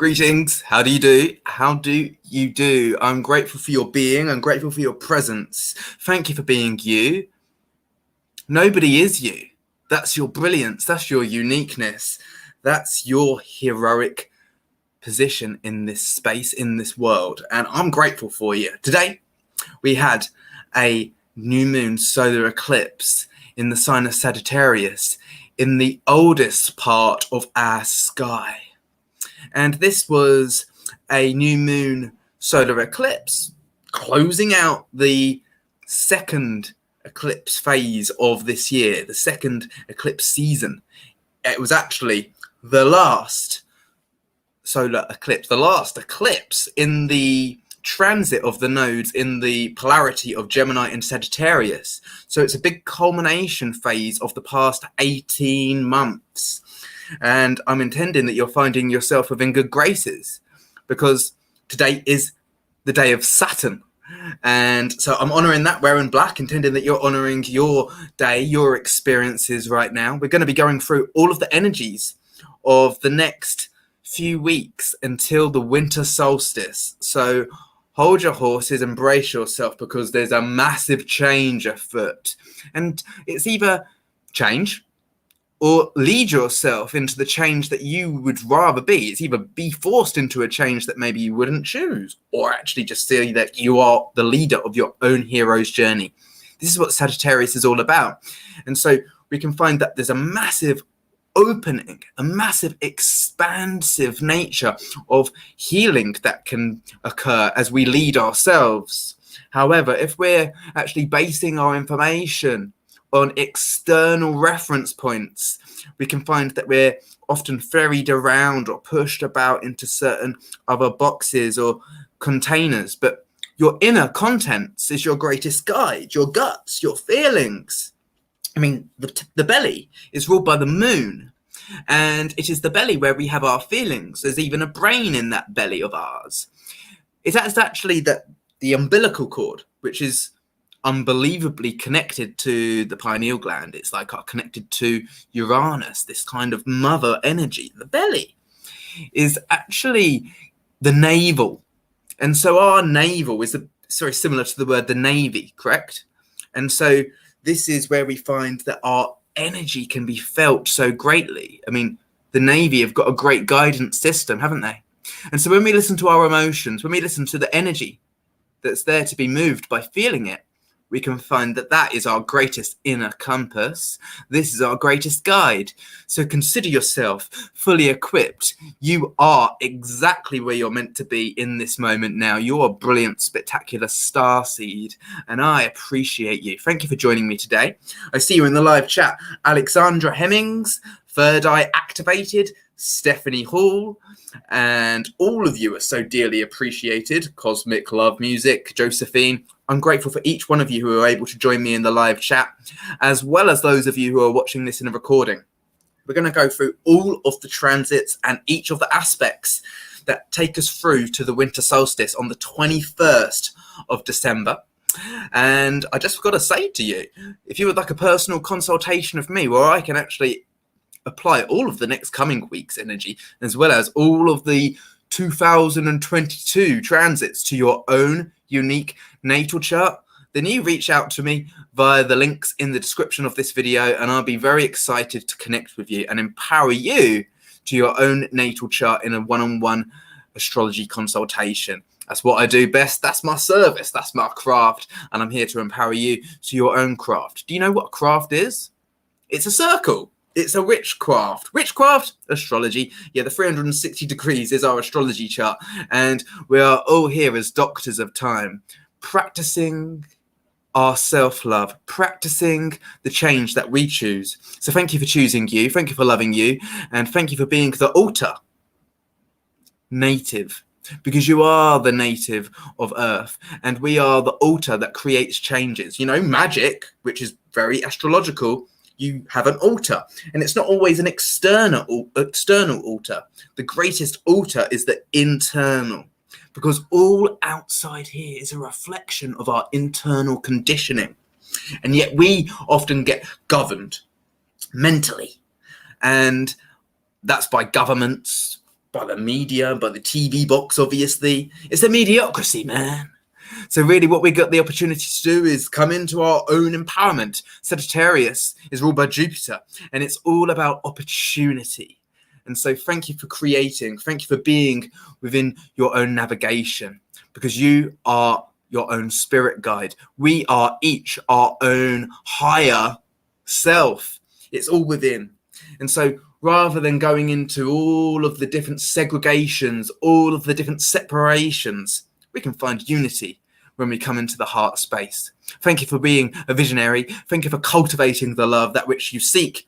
Greetings. How do you do? How do you do? I'm grateful for your being. I'm grateful for your presence. Thank you for being you. Nobody is you. That's your brilliance. That's your uniqueness. That's your heroic position in this space, in this world. And I'm grateful for you. Today, we had a new moon solar eclipse in the sign of Sagittarius in the oldest part of our sky. And this was a new moon solar eclipse, closing out the second eclipse phase of this year, the second eclipse season. It was actually the last solar eclipse, the last eclipse in the transit of the nodes in the polarity of Gemini and Sagittarius. So it's a big culmination phase of the past 18 months. And I'm intending that you're finding yourself within good graces, because today is the day of Saturn. And so I'm honoring that wearing black, intending that you're honoring your day, your experiences right now. We're going to be going through all of the energies of the next few weeks until the winter solstice. So hold your horses, embrace yourself, because there's a massive change afoot. And it's either change or lead yourself into the change that you would rather be. It's either be forced into a change that maybe you wouldn't choose, or actually just see that you are the leader of your own hero's journey. This is what Sagittarius is all about. And so we can find that there's a massive opening, a massive expansive nature of healing that can occur as we lead ourselves. However, if we're actually basing our information on external reference points, we can find that we're often ferried around or pushed about into certain other boxes or containers. But your inner contents is your greatest guide, your guts, your feelings. I mean, the belly is ruled by the moon, and it is the belly where we have our feelings. There's even a brain in that belly of ours. It's actually the umbilical cord, which is unbelievably connected to the pineal gland. It's like connected to Uranus, this kind of mother energy. The belly is actually the navel. And so our navel is very similar to the word the navy, correct? And so this is where we find that our energy can be felt so greatly. I mean, the Navy have got a great guidance system, haven't they? And so when we listen to our emotions, when we listen to the energy that's there to be moved by feeling it, we can find that that is our greatest inner compass. This is our greatest guide. So consider yourself fully equipped. You are exactly where you're meant to be in this moment now. You're a brilliant, spectacular starseed, and I appreciate you. Thank you for joining me today. I see you in the live chat. Alexandra Hemmings, Third Eye Activated, Stephanie Hall, and all of you are so dearly appreciated. Cosmic Love Music, Josephine. I'm grateful for each one of you who are able to join me in the live chat, as well as those of you who are watching this in a recording. We're going to go through all of the transits and each of the aspects that take us through to the winter solstice on the 21st of December. And I just got to say to you, if you would like a personal consultation of me where I can actually apply all of the next coming week's energy, as well as all of the 2022 transits to your own unique natal chart, then you reach out to me via the links in the description of this video, and I'll be very excited to connect with you and empower you to your own natal chart in a one-on-one astrology consultation. That's what I do best. That's my service. That's my craft. And I'm here to empower you to your own craft. Do you know what a craft is? It's a circle. It's a witchcraft. Witchcraft? Astrology. Yeah, the 360 degrees is our astrology chart. And we are all here as doctors of time, practicing our self-love, practicing the change that we choose. So thank you for choosing you. Thank you for loving you. And thank you for being the altar native, because you are the native of Earth, and we are the altar that creates changes. You know, magic, which is very astrological, you have an altar, and it's not always an external altar. The greatest altar is the internal, because all outside here is a reflection of our internal conditioning. And yet we often get governed mentally, and that's by governments, by the media, by the TV box, obviously. It's a mediocrity, man. So really what we got the opportunity to do is come into our own empowerment. Sagittarius is ruled by Jupiter, and it's all about opportunity. And so thank you for creating, thank you for being within your own navigation, because you are your own spirit guide. We are each our own higher self. It's all within. And so rather than going into all of the different segregations, all of the different separations, we can find unity when we come into the heart space. Thank you for being a visionary. Thank you for cultivating the love, that which you seek.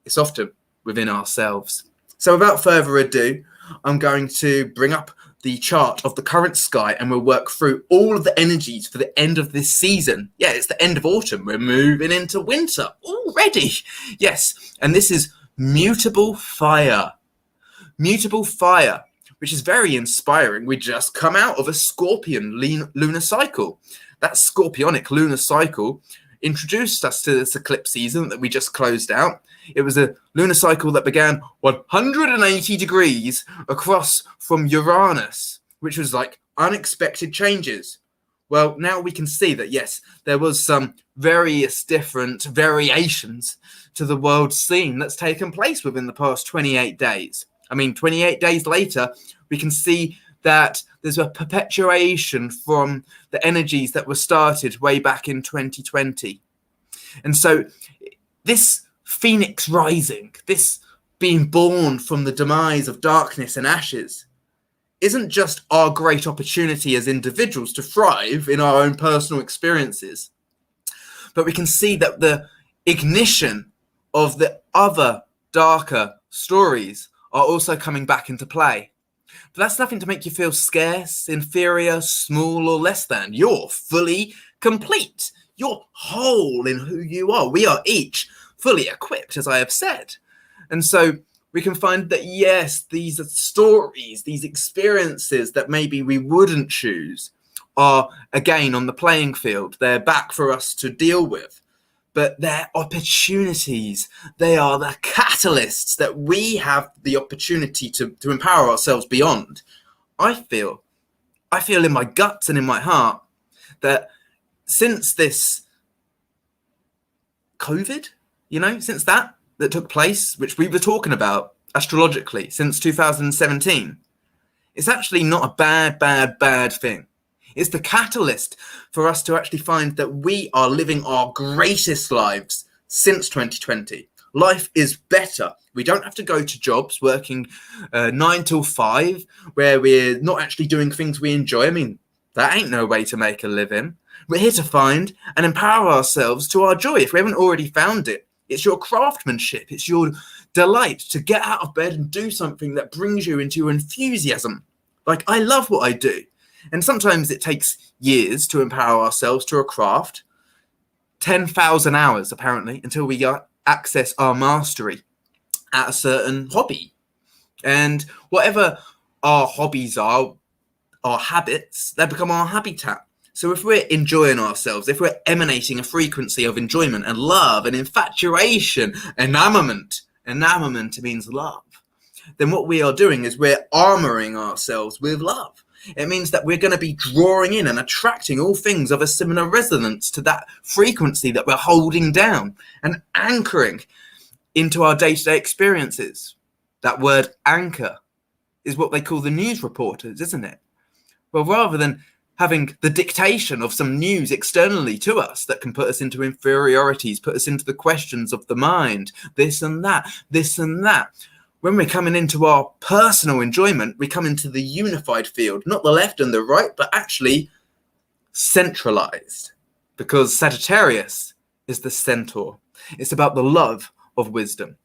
It's often within ourselves. So without further ado, I'm going to bring up the chart of the current sky, and we'll work through all of the energies for the end of this season. Yeah, it's the end of autumn. We're moving into winter already. Yes, and this is mutable fire. Mutable fire, which is very inspiring. We just come out of a Scorpion lunar cycle. That Scorpionic lunar cycle introduced us to this eclipse season that we just closed out. It was a lunar cycle that began 180 degrees across from Uranus, which was like unexpected changes. Well, now we can see that, yes, there was some various different variations to the world scene that's taken place within the past 28 days. I mean, 28 days later, we can see that there's a perpetuation from the energies that were started way back in 2020. And so this phoenix rising, this being born from the demise of darkness and ashes, isn't just our great opportunity as individuals to thrive in our own personal experiences, but we can see that the ignition of the other darker stories are also coming back into play. But that's nothing to make you feel scarce, inferior, small, or less than. You're fully complete. You're whole in who you are. We are each fully equipped, as I have said. And so we can find that, yes, these are stories, these experiences that maybe we wouldn't choose are, again, on the playing field. They're back for us to deal with. But they're opportunities. They are the catalysts that we have the opportunity to empower ourselves beyond. I feel in my guts and in my heart that since this COVID, since that took place, which we were talking about astrologically since 2017, it's actually not a bad thing. It's the catalyst for us to actually find that we are living our greatest lives since 2020. Life is better. We don't have to go to jobs working 9 till 5 where we're not actually doing things we enjoy. I mean, that ain't no way to make a living. We're here to find and empower ourselves to our joy. If we haven't already found it, it's your craftsmanship. It's your delight to get out of bed and do something that brings you into your enthusiasm. Like, I love what I do. And sometimes it takes years to empower ourselves to a craft, 10,000 hours, apparently, until we access our mastery at a certain hobby. And whatever our hobbies are, our habits, they become our habitat. So if we're enjoying ourselves, if we're emanating a frequency of enjoyment and love and infatuation, enamorment means love, then what we are doing is we're armoring ourselves with love. It means that we're going to be drawing in and attracting all things of a similar resonance to that frequency that we're holding down and anchoring into our day-to-day experiences. That word anchor is what they call the news reporters, isn't it? Well, rather than having the dictation of some news externally to us that can put us into inferiorities, put us into the questions of the mind, this and that. When we're coming into our personal enjoyment, we come into the unified field, not the left and the right, but actually centralized, because Sagittarius is the centaur. It's about the love of wisdom.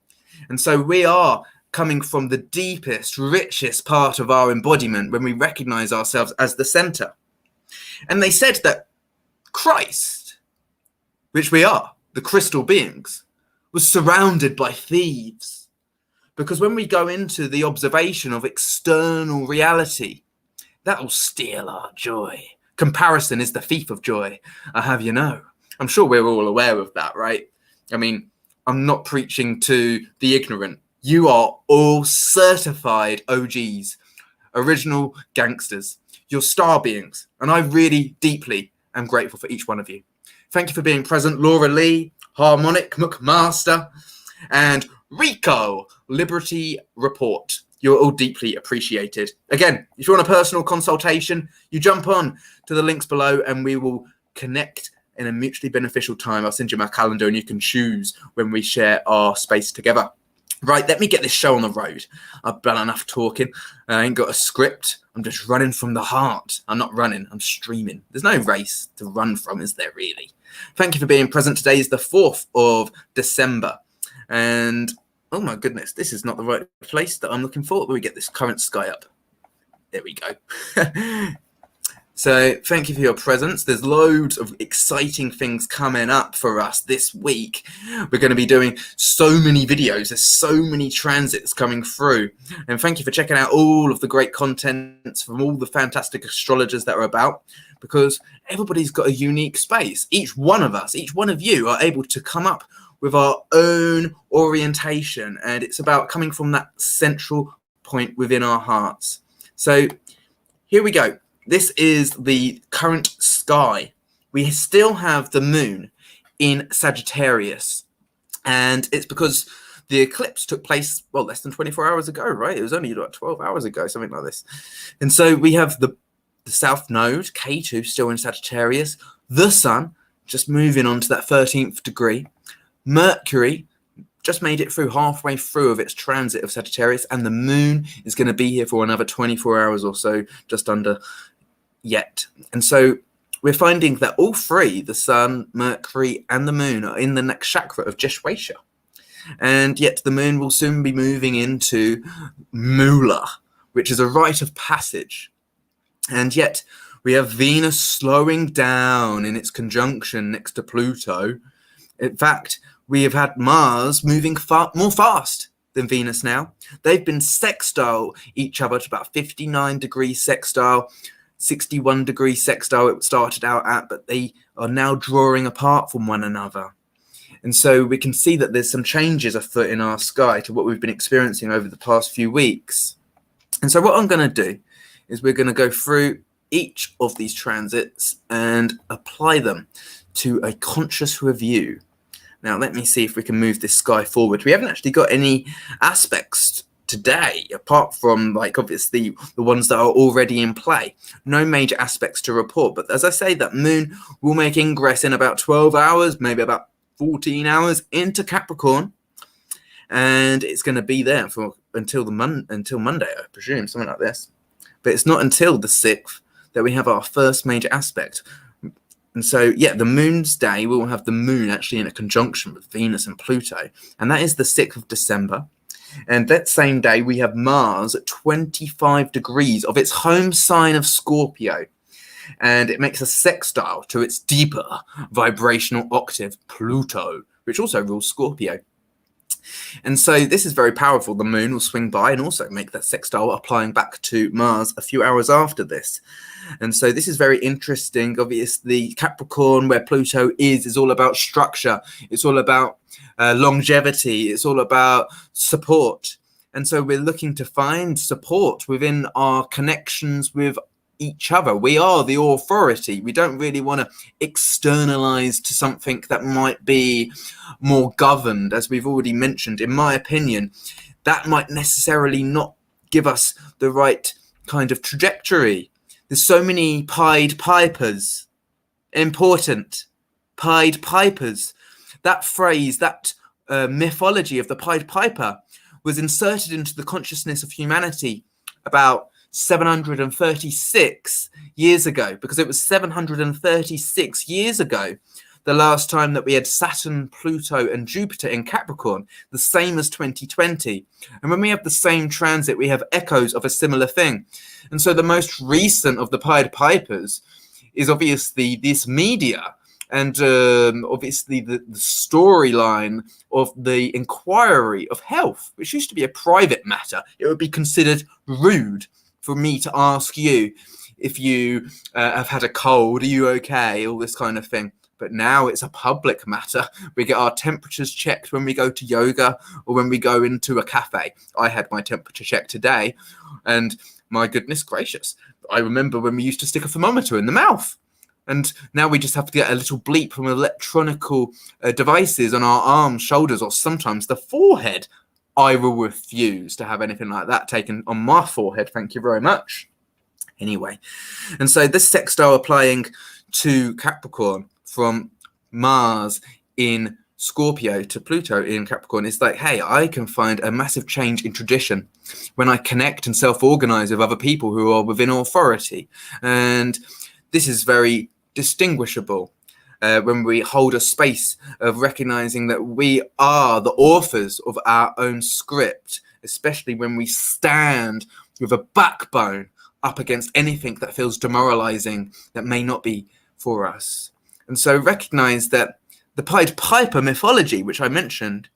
And so we are coming from the deepest, richest part of our embodiment when we recognize ourselves as the center. And they said that Christ, which we are, the crystal beings, was surrounded by thieves. Because when we go into the observation of external reality, that will steal our joy. Comparison is the thief of joy, I have you know. I'm sure we're all aware of that, right? I mean, I'm not preaching to the ignorant. You are all certified OGs, original gangsters. You're star beings, and I really deeply am grateful for each one of you. Thank you for being present, Laura Lee, Harmonic McMaster, and Rico, Liberty Report. You're all deeply appreciated. Again, if you want a personal consultation, you jump on to the links below and we will connect in a mutually beneficial time. I'll send you my calendar and you can choose when we share our space together. Right, let me get this show on the road. I've done enough talking. I ain't got a script. I'm just running from the heart. I'm not running, I'm streaming. There's no race to run from, is there really? Thank you for being present. Today is the 4th of December. And, oh my goodness, this is not the right place that I'm looking for. Let me get this current sky up. There we go. So thank you for your presence. There's loads of exciting things coming up for us this week. We're going to be doing so many videos. There's so many transits coming through. And thank you for checking out all of the great content from all the fantastic astrologers that are about, because everybody's got a unique space. Each one of us, each one of you are able to come up with our own orientation. And it's about coming from that central point within our hearts. So here we go. This is the current sky. We still have the moon in Sagittarius. And it's because the eclipse took place, well, less than 24 hours ago, right? It was only like 12 hours ago, something like this. And so we have the South Node, K2, still in Sagittarius. The Sun, just moving on to that 13th degree. Mercury just made it through halfway through of its transit of Sagittarius. And the moon is going to be here for another 24 hours or so, just under yet. And so we're finding that all three, the Sun, Mercury, and the moon, are in the next chakra of Jeshwasha. And yet the moon will soon be moving into Mula, which is a rite of passage. And yet we have Venus slowing down in its conjunction next to Pluto. In fact, we have had Mars moving more fast than Venus now. They've been sextile each other to about 59 degrees sextile, 61 degrees sextile it started out at, but they are now drawing apart from one another. And so we can see that there's some changes afoot in our sky to what we've been experiencing over the past few weeks. And so what I'm going to do is we're going to go through each of these transits and apply them to a conscious review. Now, let me see if we can move this sky forward. We haven't actually got any aspects today, apart from, like, obviously the ones that are already in play. No major aspects to report. But as I say, that moon will make ingress in about 12 hours, maybe about 14 hours into Capricorn. And it's going to be there for until Monday, I presume, something like this. But it's not until the 6th that we have our first major aspect. And so, yeah, the moon's day, we will have the moon actually in a conjunction with Venus and Pluto. And that is the 6th of December. And that same day, we have Mars at 25 degrees of its home sign of Scorpio. And it makes a sextile to its deeper vibrational octave, Pluto, which also rules Scorpio. And so this is very powerful. The moon will swing by and also make that sextile, applying back to Mars a few hours after this. And so this is very interesting. Obviously, Capricorn, where Pluto is all about structure. It's all about longevity. It's all about support. And so we're looking to find support within our connections with each other. We are the authority. We don't really want to externalize to something that might be more governed, as we've already mentioned. In my opinion, that might necessarily not give us the right kind of trajectory. There's so many Pied Pipers. Important. Pied Pipers. That phrase, that mythology of the Pied Piper was inserted into the consciousness of humanity about 736 years ago, because it was 736 years ago the last time that we had Saturn, Pluto, and Jupiter in Capricorn, the same as 2020. And when we have the same transit, we have echoes of a similar thing. And so the most recent of the Pied Pipers is obviously this media, and obviously the storyline of the inquiry of health, which used to be a private matter. It would be considered rude for me to ask you if you have had a cold, are you okay, all this kind of thing. But now it's a public matter. We get our temperatures checked when we go to yoga or when we go into a cafe. I had my temperature checked today, and my goodness gracious, I remember when we used to stick a thermometer in the mouth. And now we just have to get a little bleep from electronical devices on our arms, shoulders, or sometimes the forehead. I will refuse to have anything like that taken on my forehead. Thank you very much. Anyway, and so this sextile applying to Capricorn from Mars in Scorpio to Pluto in Capricorn is like, hey, I can find a massive change in tradition when I connect and self-organize with other people who are within authority. And this is very distinguishable when we hold a space of recognizing that we are the authors of our own script, especially when we stand with a backbone up against anything that feels demoralizing that may not be for us. And so recognize that the Pied Piper mythology, which I mentioned,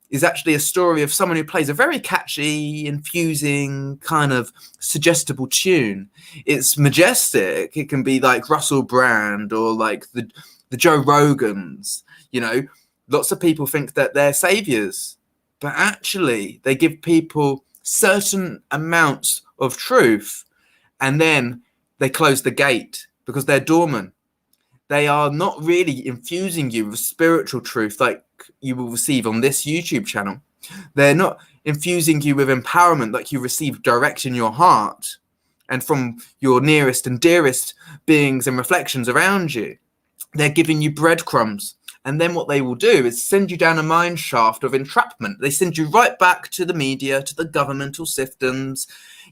is actually a story of someone who plays a very catchy, infusing, kind of suggestible tune. It's majestic. It can be like Russell Brand or like the Joe Rogans. You know, lots of people think that they're saviors, but actually they give people certain amounts of truth and then they close the gate because they're dormant. They are not really infusing you with spiritual truth like you will receive on this YouTube channel. They're not infusing you with empowerment like you receive direct in your heart and from your nearest and dearest beings and reflections around you. They're giving you breadcrumbs. And then what they will do is send you down a mine shaft of entrapment. They send you right back to the media, to the governmental systems.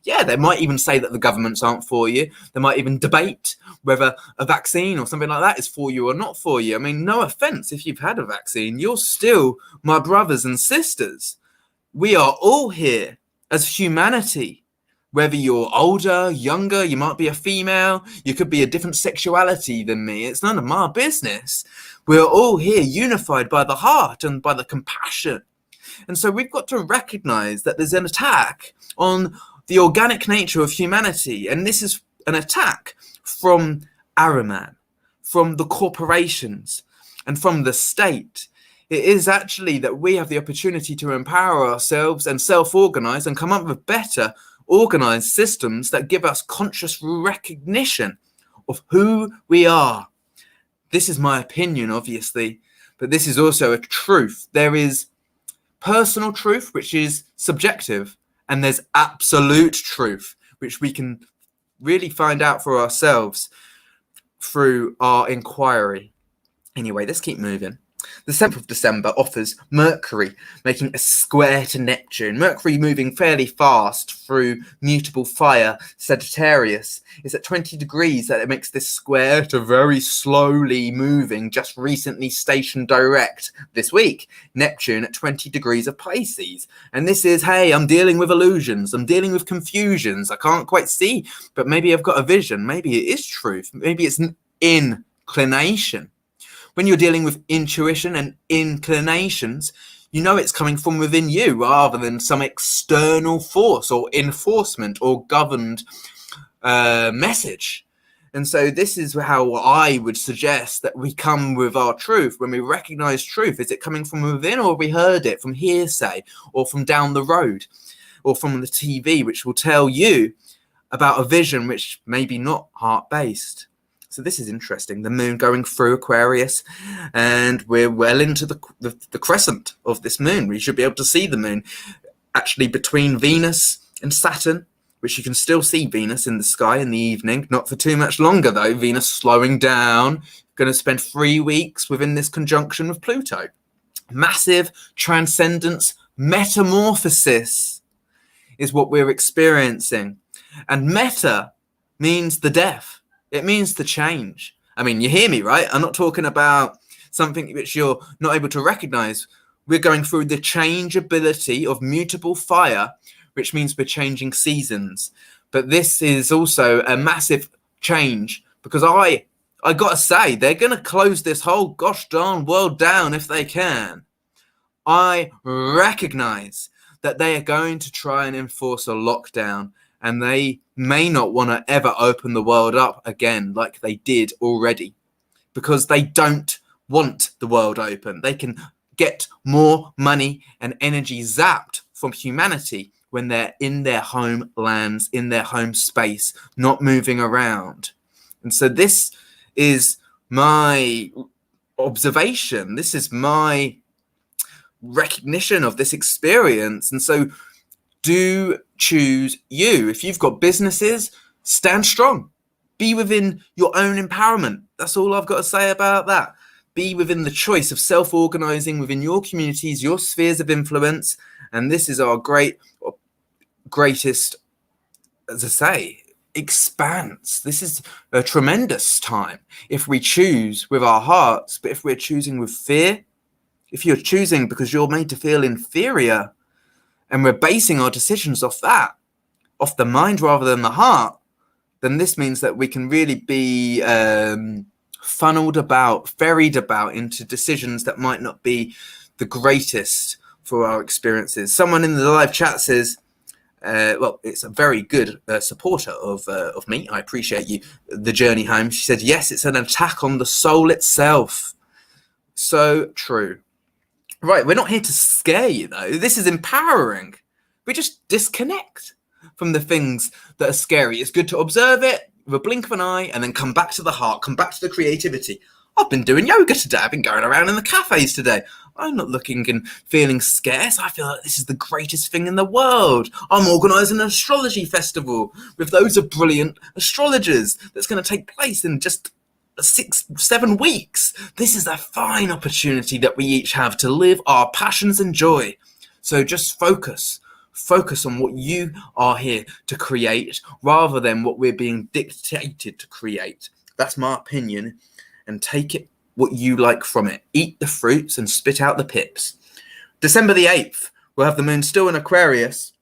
Yeah, they might even say that the governments aren't for you. They might even debate whether a vaccine or something like that is for you or not for you. I mean, no offense if you've had a vaccine. You're still my brothers and sisters. We are all here as humanity. Whether you're older, younger, you might be a female, you could be a different sexuality than me. It's none of my business. We're all here unified by the heart and by the compassion. And so we've got to recognize that there's an attack on the organic nature of humanity. And this is an attack from Ahriman, from the corporations, and from the state. It is actually that we have the opportunity to empower ourselves and self-organize and come up with better organized systems that give us conscious recognition of who we are. This is my opinion, obviously, but this is also a truth. There is personal truth, which is subjective, and there's absolute truth, which we can really find out for ourselves through our inquiry. Anyway, let's keep moving. The 7th of December offers Mercury making a square to Neptune. Mercury moving fairly fast through mutable fire Sagittarius. It's at 20 degrees that it makes this square to very slowly moving, just recently stationed direct this week. Neptune at 20 degrees of Pisces. And this is, hey, I'm dealing with illusions. I'm dealing with confusions. I can't quite see, but maybe I've got a vision. Maybe it is truth. Maybe it's an inclination. When you're dealing with intuition and inclinations, you know it's coming from within you rather than some external force or enforcement or governed message. And so this is how I would suggest that we come with our truth. When we recognize truth, is it coming from within, or have we heard it from hearsay or from down the road or from the TV, which will tell you about a vision which may be not heart-based? So this is interesting. The moon going through Aquarius, and we're well into the crescent of this moon. We should be able to see the moon actually between Venus and Saturn, which you can still see Venus in the sky in the evening. Not for too much longer, though. Venus slowing down. Going to spend 3 weeks within this conjunction with Pluto. Massive transcendence, metamorphosis is what we're experiencing. And meta means the death. It means the change. I mean, you hear me, right? I'm not talking about something which you're not able to recognize. We're going through the changeability of mutable fire, which means we're changing seasons. But this is also a massive change because I got to say, they're going to close this whole gosh darn world down if they can. I recognize that they are going to try and enforce a lockdown, and they may not want to ever open the world up again like they did already. because they don't want the world open. They can get more money and energy zapped from humanity when they're in their homelands, in their home space, not moving around. And so this is my observation. This is my recognition of this experience. And so do choose you. If you've got businesses, stand strong. Be within your own empowerment. That's all I've got to say about that. Be within the choice of self-organizing within your communities, your spheres of influence. And this is our greatest, as I say, expanse. This is a tremendous time if we choose with our hearts. But if we're choosing with fear, if you're choosing because you're made to feel inferior, and we're basing our decisions off that, off the mind rather than the heart, then this means that we can really be funneled about, ferried about into decisions that might not be the greatest for our experiences. Someone in the live chat says, well, it's a very good supporter of me. I appreciate you. The journey home. She said, yes, it's an attack on the soul itself. So true. Right, we're not here to scare you, though. This is empowering. We just disconnect from the things that are scary. It's good to observe it with a blink of an eye and then come back to the heart, come back to the creativity. I've been doing yoga today. I've been going around in the cafes today. I'm not looking and feeling scarce. I feel like this is the greatest thing in the world. I'm organising an astrology festival with loads of brilliant astrologers that's going to take place in just 6-7 weeks. This is a fine opportunity that we each have to live our passions and joy. So just focus on what you are here to create rather than what we're being dictated to create. That's my opinion, and take it what you like from it. Eat the fruits and spit out the pips. December the 8th, we'll have the moon still in Aquarius,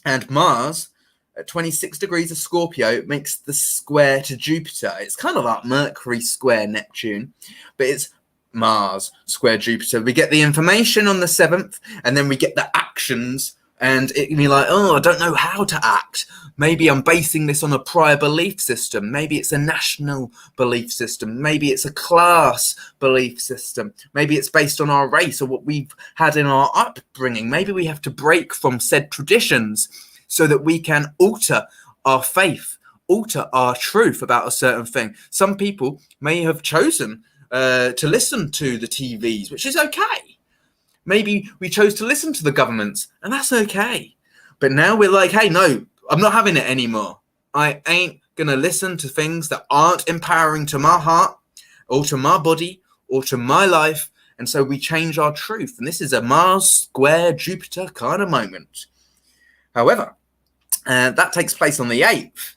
and Mars at 26 degrees of Scorpio makes the square to Jupiter. It's kind of like Mercury square Neptune, but it's Mars square Jupiter. We get the information on the 7th, and then we get the actions, and it can be like, oh, I don't know how to act. Maybe I'm basing this on a prior belief system. Maybe it's a national belief system. Maybe it's a class belief system. Maybe it's based on our race or what we've had in our upbringing. Maybe we have to break from said traditions so that we can alter our faith, alter our truth about a certain thing. Some people may have chosen to listen to the TVs, which is okay. Maybe we chose to listen to the governments, and that's okay. But now we're like, hey, no, I'm not having it anymore. I ain't going to listen to things that aren't empowering to my heart or to my body or to my life. And so we change our truth. And this is a Mars square Jupiter kind of moment. However, that takes place on the 8th.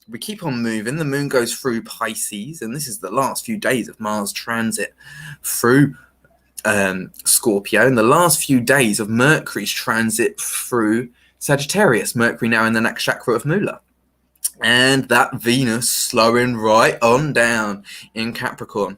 We keep on moving. The moon goes through Pisces, and this is the last few days of Mars transit through Scorpio, and the last few days of Mercury's transit through Sagittarius. Mercury now in the next chakra of Mula. And that Venus slowing right on down in Capricorn.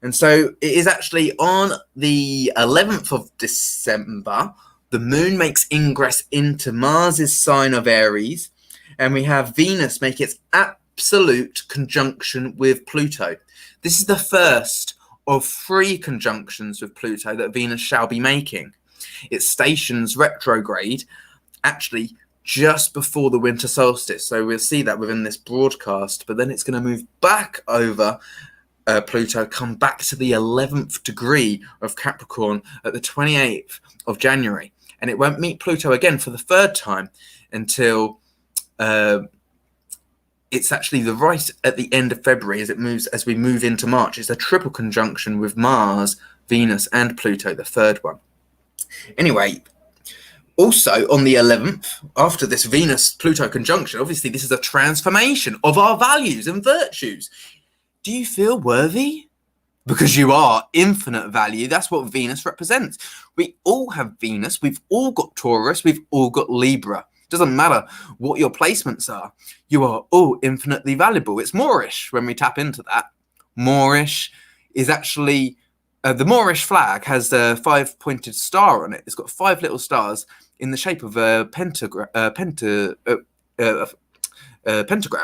And so it is actually on the 11th of December, the moon makes ingress into Mars's sign of Aries, and we have Venus make its absolute conjunction with Pluto. This is the first of 3 conjunctions with Pluto that Venus shall be making. It stations retrograde actually just before the winter solstice. So we'll see that within this broadcast, but then it's going to move back over Pluto, come back to the 11th degree of Capricorn at the 28th of January. And it won't meet Pluto again for the 3rd time until it's actually right at the end of February as we move into March. It's a triple conjunction with Mars, Venus, and Pluto, the 3rd one. Anyway, also on the 11th, after this Venus-Pluto conjunction, obviously this is a transformation of our values and virtues. Do you feel worthy? Because you are infinite value. That's what Venus represents. We all have Venus. We've all got Taurus. We've all got Libra. Doesn't matter what your placements are. You are all infinitely valuable. It's Moorish when we tap into that. Moorish is actually... the Moorish flag has a 5-pointed star on it. It's got 5 little stars in the shape of a pentagram,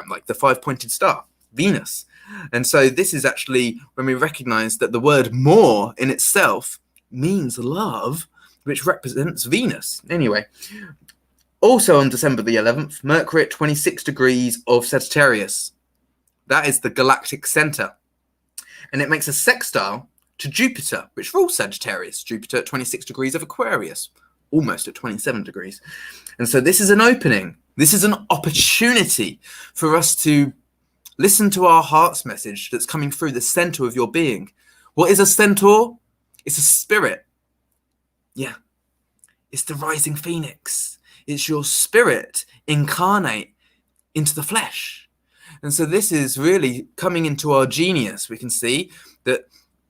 like the 5-pointed star, Venus. And so this is actually when we recognize that the word more in itself means love, which represents Venus. Anyway, also on December the 11th, Mercury at 26 degrees of Sagittarius. That is the galactic center. And it makes a sextile to Jupiter, which rules Sagittarius. Jupiter at 26 degrees of Aquarius, almost at 27 degrees. And so this is an opening. This is an opportunity for us to listen to our heart's message that's coming through the center of your being. What is a centaur? It's a spirit. Yeah. It's the rising phoenix. It's your spirit incarnate into the flesh. And so this is really coming into our genius. We can see that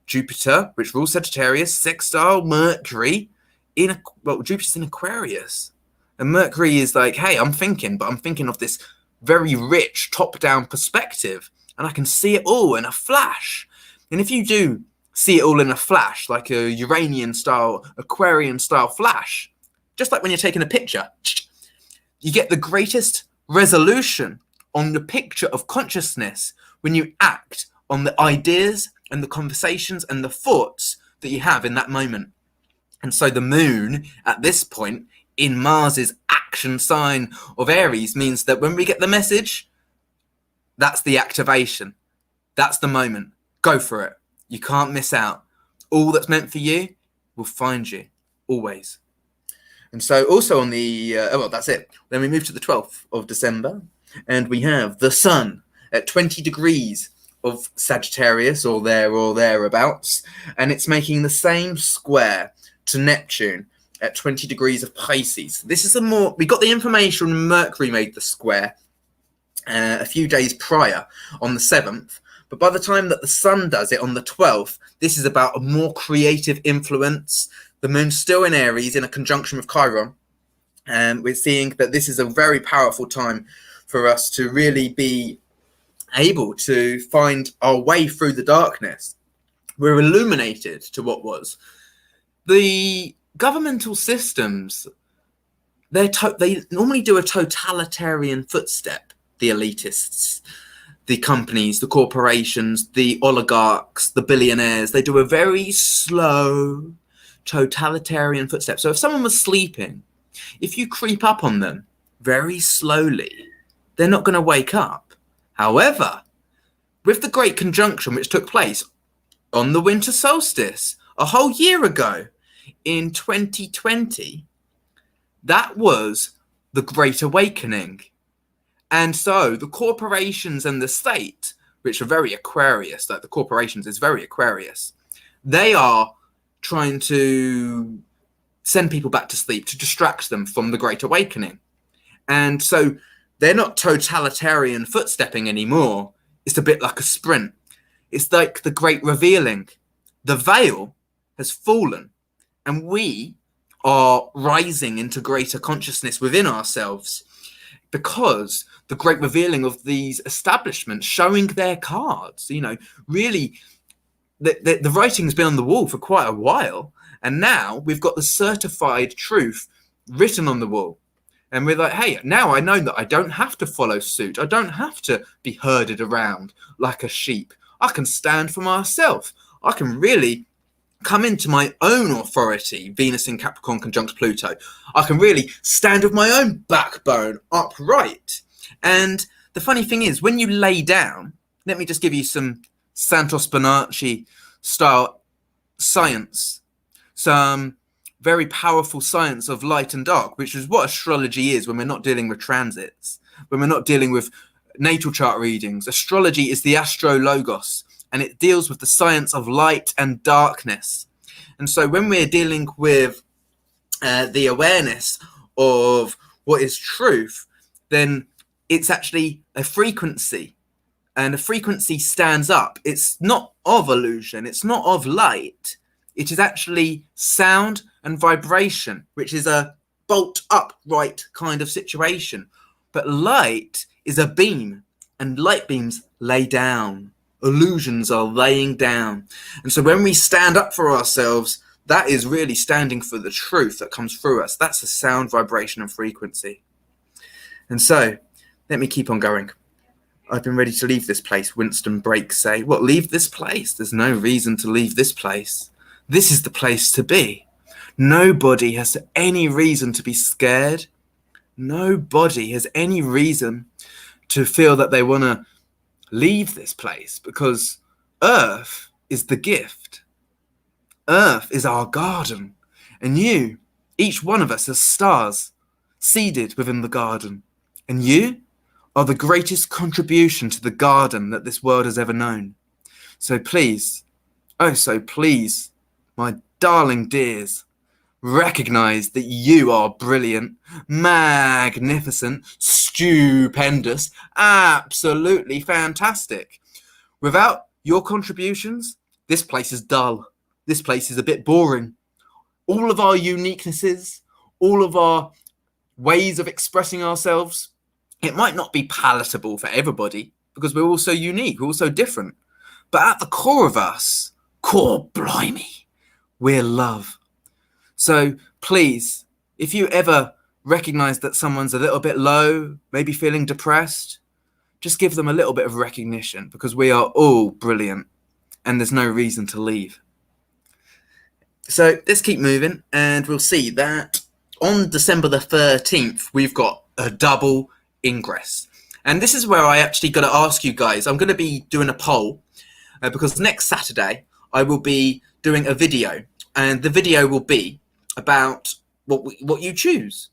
Jupiter, which rules Sagittarius, sextile Mercury, Jupiter's in Aquarius. And Mercury is like, hey, I'm thinking of this very rich top-down perspective, and I can see it all in a flash. And if you do see it all in a flash, like a Uranian-style, Aquarian-style flash, just like when you're taking a picture, you get the greatest resolution on the picture of consciousness when you act on the ideas and the conversations and the thoughts that you have in that moment. And so the moon at this point in Mars's action sign of Aries means that when we get the message, that's the activation. That's the moment. Go for it. You can't miss out. All that's meant for you will find you, always. And so also on the, that's it. Then we move to the 12th of December, and we have the sun at 20 degrees of Sagittarius, or there or thereabouts, and it's making the same square to Neptune at 20 degrees of Pisces. This is we got the information when Mercury made the square a few days prior on the 7th, but by the time that the sun does it on the 12th, this is about a more creative influence. The moon's still in Aries in a conjunction with Chiron, and we're seeing that this is a very powerful time for us to really be able to find our way through the darkness. We're illuminated to what was. The governmental systems, they normally do a totalitarian footstep, the elitists, the companies, the corporations, the oligarchs, the billionaires. They do a very slow totalitarian footstep. So if someone was sleeping, if you creep up on them very slowly, they're not going to wake up. However, with the Great Conjunction, which took place on the winter solstice a whole year ago in 2020, that was the Great Awakening. And so the corporations and the state, which are very Aquarius, like the corporations is very Aquarius, they are trying to send people back to sleep to distract them from the Great Awakening. And so they're not totalitarian footstepping anymore. It's a bit like a sprint. It's like the great revealing. The veil has fallen, and we are rising into greater consciousness within ourselves, because the great revealing of these establishments showing their cards, really the writing's been on the wall for quite a while, and now we've got the certified truth written on the wall. And we're like, hey, now I know that I don't have to follow suit. I don't have to be herded around like a sheep. I can stand for myself. I can really come into my own authority, Venus in Capricorn conjunct Pluto. I can really stand with my own backbone upright. And the funny thing is, when you lay down, let me just give you some Santos Bonacci style science, some very powerful science of light and dark, which is what astrology is when we're not dealing with transits, when we're not dealing with natal chart readings. Astrology is the astrologos, and it deals with the science of light and darkness. And so when we're dealing with the awareness of what is truth, then it's actually a frequency, and a frequency stands up. It's not of illusion, it's not of light. It is actually sound and vibration, which is a bolt upright kind of situation. But light is a beam, and light beams lay down. Illusions are laying down. And so when we stand up for ourselves, that is really standing for the truth that comes through us. That's a sound, vibration, and frequency. And so let me keep on going. I've been ready to leave this place. Winston Breaks say, what, leave this place? There's no reason to leave this place. This is the place to be. Nobody has any reason to be scared. Nobody has any reason to feel that they want to leave this place, because Earth is the gift. Earth is our garden. And you, each one of us, are stars seeded within the garden. And you are the greatest contribution to the garden that this world has ever known. So please, oh so please, my darling dears, recognize that you are brilliant, magnificent, stupendous, absolutely fantastic. Without your contributions, this place is dull. This place is a bit boring. All of our uniquenesses, all of our ways of expressing ourselves, it might not be palatable for everybody because we're all so unique, we're all so different. But at the core of us, core blimey, we're love. So please, if you ever recognize that someone's a little bit low, maybe feeling depressed, just give them a little bit of recognition, because we are all brilliant and there's no reason to leave. So let's keep moving, and we'll see that on December the 13th, we've got a double ingress. And this is where I actually got to ask you guys, I'm going to be doing a poll because next Saturday I will be doing a video, and the video will be about what you choose.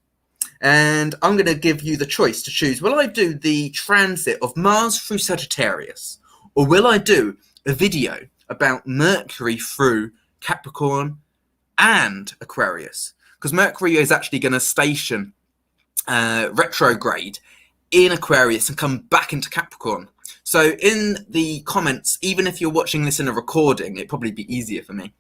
And I'm going to give you the choice to choose. Will I do the transit of Mars through Sagittarius, or will I do a video about Mercury through Capricorn and Aquarius? Because Mercury is actually going to station retrograde in Aquarius and come back into Capricorn. So in the comments, even if you're watching this in a recording, it'd probably be easier for me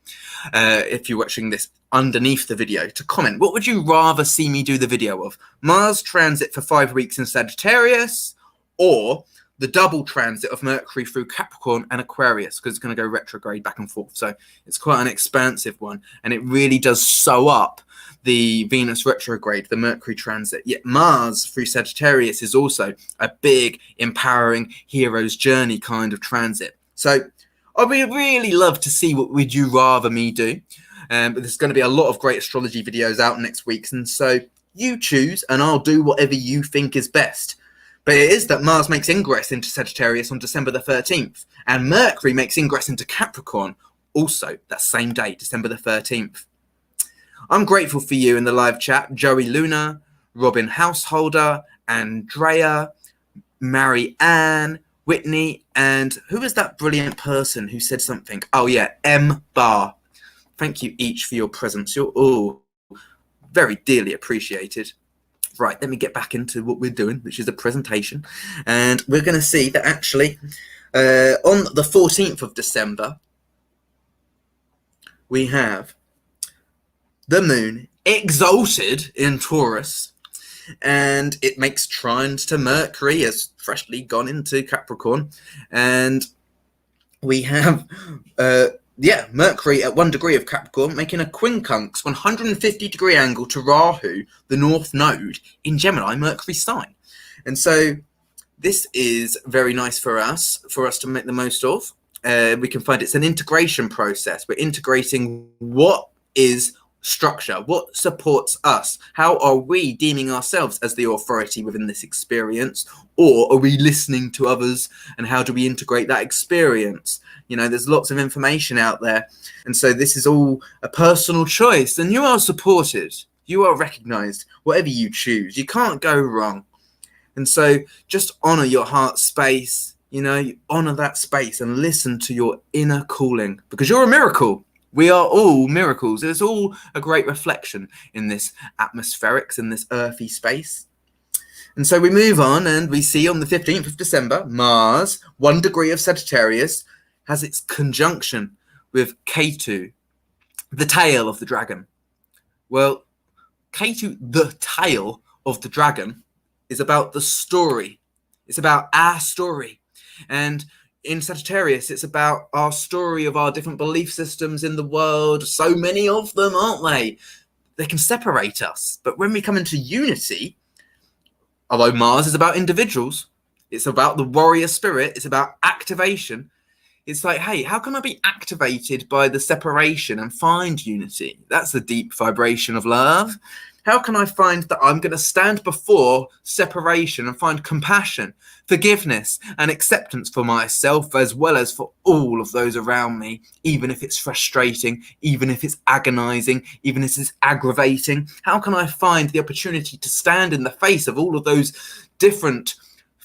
if you're watching this underneath the video to comment, what would you rather see me do the video of? Mars transit for 5 weeks in Sagittarius, or the double transit of Mercury through Capricorn and Aquarius, because it's going to go retrograde back and forth. So it's quite an expansive one, and it really does sew up the Venus retrograde, the Mercury transit. Yet Mars through Sagittarius is also a big, empowering hero's journey kind of transit. So I would really love to see what would you rather me do. But there's going to be a lot of great astrology videos out next week, and so you choose, and I'll do whatever you think is best. But it is that Mars makes ingress into Sagittarius on December the 13th, and Mercury makes ingress into Capricorn also that same day, December the 13th. I'm grateful for you in the live chat, Joey Luna, Robin Householder, Andrea, Mary Ann, Whitney, and who was that brilliant person who said something? Oh yeah, M Bar. Thank you each for your presence. You're all very dearly appreciated. Right, let me get back into what we're doing, which is a presentation. And we're going to see that actually on the 14th of December, we have the moon exalted in Taurus, and it makes trines to Mercury, has freshly gone into Capricorn. And we have Mercury at 1 degree of Capricorn, making a quincunx 150-degree angle to Rahu, the North Node, in Gemini, Mercury's sign. And so this is very nice for us to make the most of. We can find it's an integration process. We're integrating what is structure, what supports us. How are we deeming ourselves as the authority within this experience? Or are we listening to others, and how do we integrate that experience? You know, there's lots of information out there. And so this is all a personal choice, and you are supported. You are recognized, whatever you choose. You can't go wrong. And so just honor your heart space, you know, you honor that space and listen to your inner calling, because you're a miracle. We are all miracles. It's all a great reflection in this atmospherics, in this earthy space. And so we move on, and we see on the 15th of December, Mars, 1 degree of Sagittarius, has its conjunction with Ketu, the tail of the dragon. Well, Ketu, the tail of the dragon, is about the story. It's about our story. And in Sagittarius, it's about our story of our different belief systems in the world. So many of them, aren't they? They can separate us. But when we come into unity, although Mars is about individuals, It's about the warrior spirit. It's about activation. It's like, hey, how can I be activated by the separation and find unity? That's the deep vibration of love. How can I find that I'm going to stand before separation and find compassion, forgiveness, and acceptance for myself as well as for all of those around me, even if it's frustrating, even if it's agonizing, even if it's aggravating? How can I find the opportunity to stand in the face of all of those different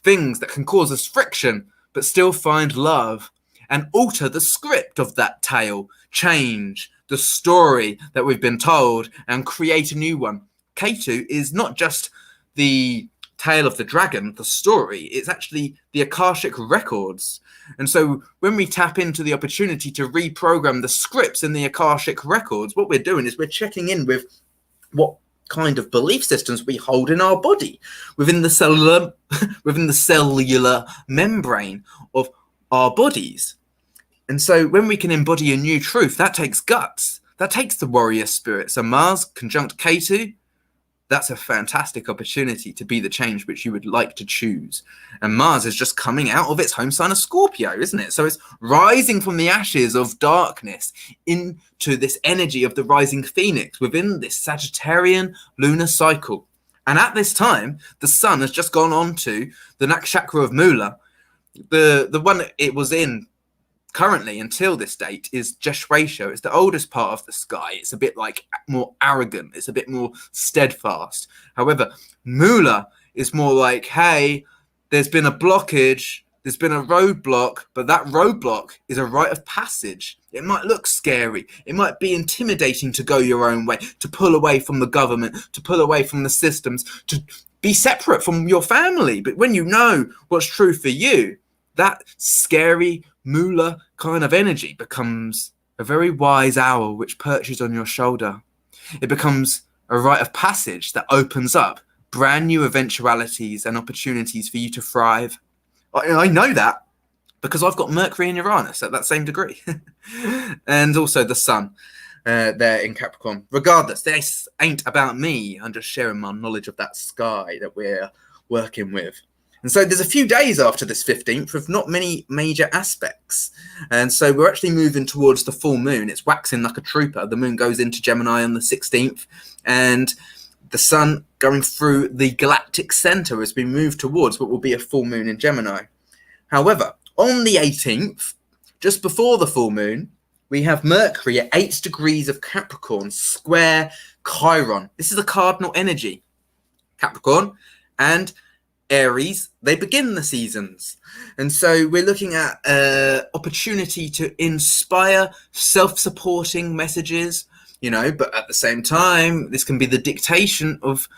things that can cause us friction, but still find love and alter the script of that tale, change the story that we've been told and create a new one? Ketu is not just the tale of the dragon, the story, it's actually the Akashic records. And so when we tap into the opportunity to reprogram the scripts in the Akashic records, what we're doing is we're checking in with what kind of belief systems we hold in our body within the cellular membrane of our bodies. And so when we can embody a new truth, that takes guts. That takes the warrior spirit. So Mars conjunct Ketu, that's a fantastic opportunity to be the change which you would like to choose. And Mars is just coming out of its home sign of Scorpio, isn't it? So it's rising from the ashes of darkness into this energy of the rising phoenix within this Sagittarian lunar cycle. And at this time, the sun has just gone on to the nakshatra of Mula. The one it was in currently until this date is Jeshwesha. It's the oldest part of the sky. It's a bit like more arrogant. It's a bit more steadfast. However, Mula is more like, hey, there's been a blockage, there's been a roadblock, but that roadblock is a rite of passage. It might look scary. It might be intimidating to go your own way, to pull away from the government, to pull away from the systems, to be separate from your family. But when you know what's true for you, that scary Mula kind of energy becomes a very wise owl which perches on your shoulder. It becomes a rite of passage that opens up brand new eventualities and opportunities for you to thrive. I know that because I've got Mercury and Uranus at that same degree. And also the sun there in Capricorn. Regardless, this ain't about me. I'm just sharing my knowledge of that sky that we're working with. And so there's a few days after this 15th with not many major aspects. And so we're actually moving towards the full moon. It's waxing like a trooper. The moon goes into Gemini on the 16th. And the sun going through the galactic center as we move towards what will be a full moon in Gemini. However, on the 18th, just before the full moon, we have Mercury at 8 degrees of Capricorn, square Chiron. This is a cardinal energy. Capricorn and Aries, they begin the seasons. And so we're looking at opportunity to inspire self-supporting messages, but at the same time, this can be the dictation of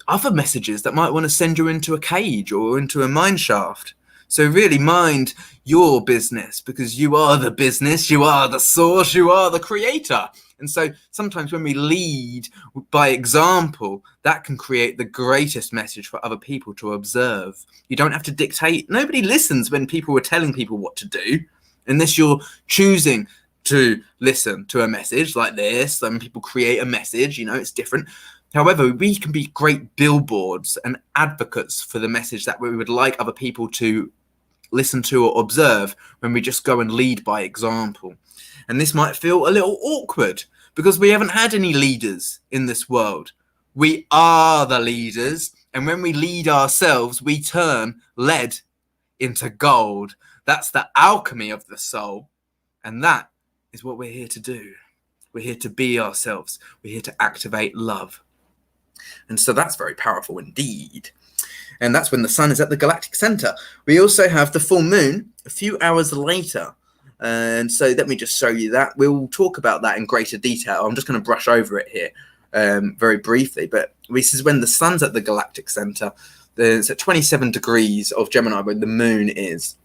other messages that might want to send you into a cage or into a mine shaft. So really mind your business, because you are the business, you are the source, you are the creator. And so sometimes when we lead by example, that can create the greatest message for other people to observe. You don't have to dictate. Nobody listens when people are telling people what to do, unless you're choosing to listen to a message like this. When people create a message, it's different. However, we can be great billboards and advocates for the message that we would like other people to listen to or observe when we just go and lead by example. And this might feel a little awkward because we haven't had any leaders in this world. We are the leaders. And when we lead ourselves, we turn lead into gold. That's the alchemy of the soul. And that is what we're here to do. We're here to be ourselves. We're here to activate love. And so that's very powerful indeed. And that's when the sun is at the galactic center. We also have the full moon a few hours later. And so let me just show you that. We'll talk about that in greater detail. I'm just going to brush over it here very briefly. But this is when the sun's at the galactic center. It's at 27 degrees of Gemini where the moon is.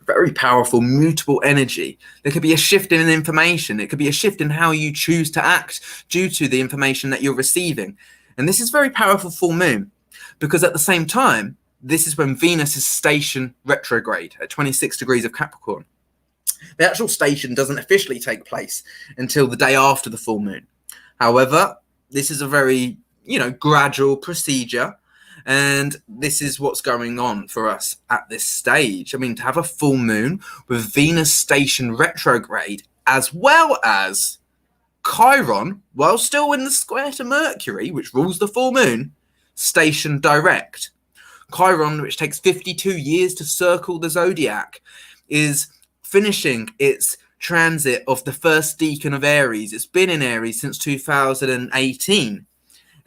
Very powerful, mutable energy. There could be a shift in information. It could be a shift in how you choose to act due to the information that you're receiving. And this is very powerful full moon because at the same time, this is when Venus is station retrograde at 26 degrees of Capricorn. The actual station doesn't officially take place until the day after the full moon. However, this is a very, gradual procedure. And this is what's going on for us at this stage. I mean, to have a full moon with Venus station retrograde, as well as Chiron, while still in the square to Mercury, which rules the full moon, station direct. Chiron, which takes 52 years to circle the zodiac, is finishing its transit of the first decan of Aries. It's been in Aries since 2018.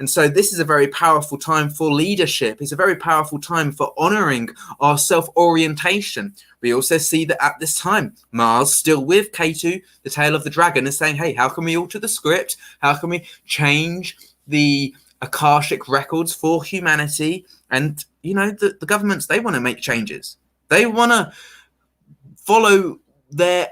And so this is a very powerful time for leadership. It's a very powerful time for honoring our self-orientation. We also see that at this time, Mars, still with Ketu, the tail of the dragon, is saying, hey, how can we alter the script? How can we change the Akashic records for humanity? And, you know, the governments, they want to make changes. They want to follow their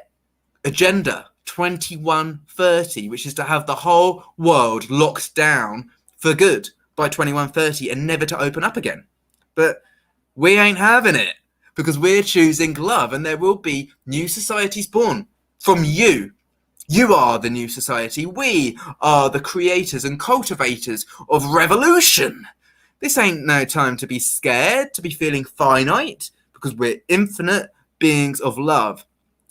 agenda 2130, which is to have the whole world locked down for good by 2130 and never to open up again. But we ain't having it, because we're choosing love, and there will be new societies born from you. You are the new society. We are the creators and cultivators of revolution. This ain't no time to be scared, to be feeling finite, because we're infinite beings of love.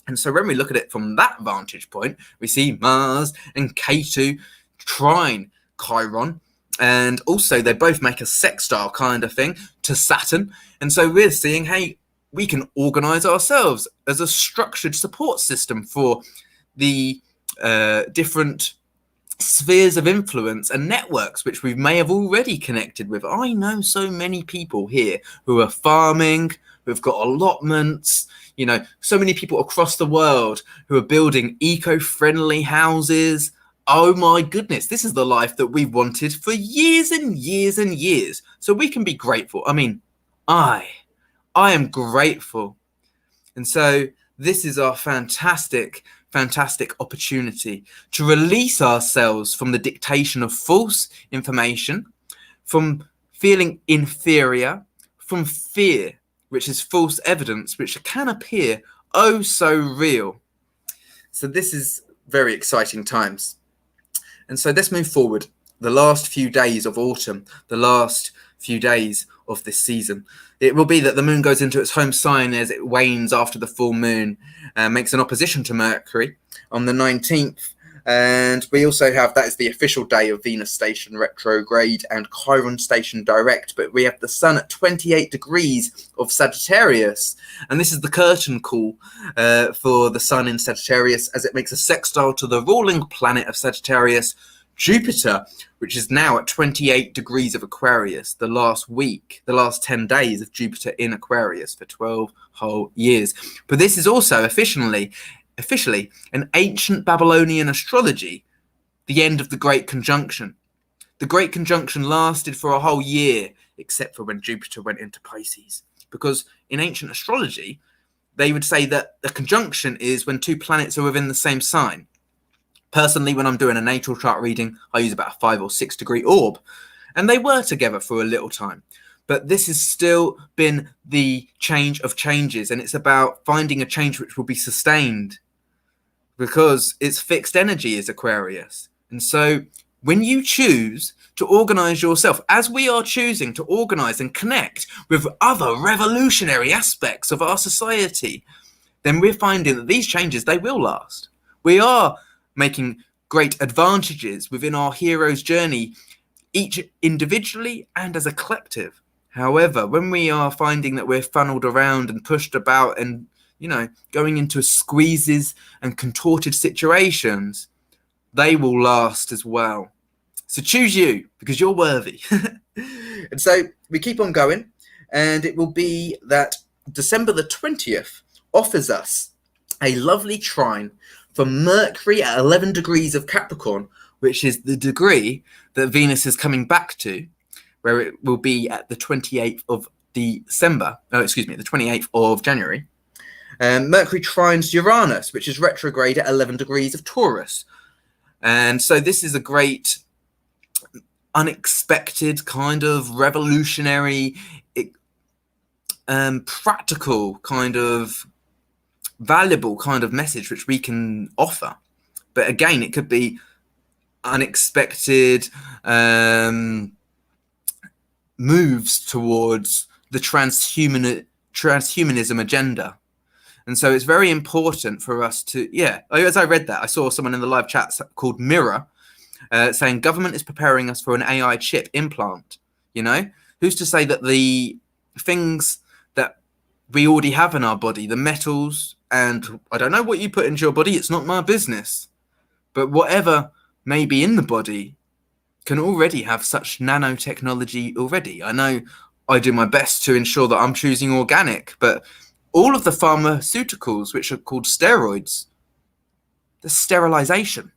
And so when we look at it from that vantage point, we see Mars and Ketu trine Chiron. And also they both make a sextile kind of thing to Saturn. And so we're seeing, hey, we can organize ourselves as a structured support system for the different spheres of influence and networks which we may have already connected with. I know so many people here who are farming, who've got allotments, you know, so many people across the world who are building eco-friendly houses. Oh my goodness, this is the life that we've wanted for years and years and years. So we can be grateful. I mean, I am grateful. And so this is our fantastic opportunity to release ourselves from the dictation of false information, from feeling inferior, from fear, which is false evidence, which can appear oh so real. So this is very exciting times. And so let's move forward. The last few days of autumn, the last few days of this season, it will be that the moon goes into its home sign as it wanes after the full moon, makes an opposition to Mercury on the 19th. And we also have, that is the official day of Venus station retrograde and Chiron station direct, but we have the sun at 28 degrees of Sagittarius, and this is the curtain call for the sun in Sagittarius, as it makes a sextile to the ruling planet of Sagittarius, Jupiter, which is now at 28 degrees of Aquarius. The last week, the last 10 days of Jupiter in Aquarius for 12 whole years. But this is also officially an ancient Babylonian astrology, the end of the Great Conjunction. The Great Conjunction lasted for a whole year, except for when Jupiter went into Pisces. Because in ancient astrology, they would say that the conjunction is when two planets are within the same sign. Personally, when I'm doing a natal chart reading, I use about a 5 or 6 degree orb. And they were together for a little time. But this has still been the change of changes. And it's about finding a change which will be sustained, because it's fixed energy is Aquarius. And so when you choose to organize yourself, as we are choosing to organize and connect with other revolutionary aspects of our society, then we're finding that these changes, they will last. We are making great advantages within our hero's journey, each individually and as a collective. However, when we are finding that we're funneled around and pushed about and, you know, going into squeezes and contorted situations, they will last as well. So choose you, because you're worthy. And so we keep on going, and it will be that December the 20th offers us a lovely trine from Mercury at 11 degrees of Capricorn, which is the degree that Venus is coming back to, where it will be at the 28th of December, the 28th of January. Mercury trines Uranus, which is retrograde at 11 degrees of Taurus. And so this is a great, unexpected, kind of revolutionary, practical, kind of valuable kind of message which we can offer. But again, it could be unexpected, moves towards the transhumanism agenda. And so it's very important for us to, as I read that, I saw someone in the live chat called Mirror saying government is preparing us for an AI chip implant. You know, who's to say that the things that we already have in our body, the metals, and I don't know what you put into your body, it's not my business, but whatever may be in the body can already have such nanotechnology already. I know I do my best to ensure that I'm choosing organic, but all of the pharmaceuticals, which are called steroids, the sterilization.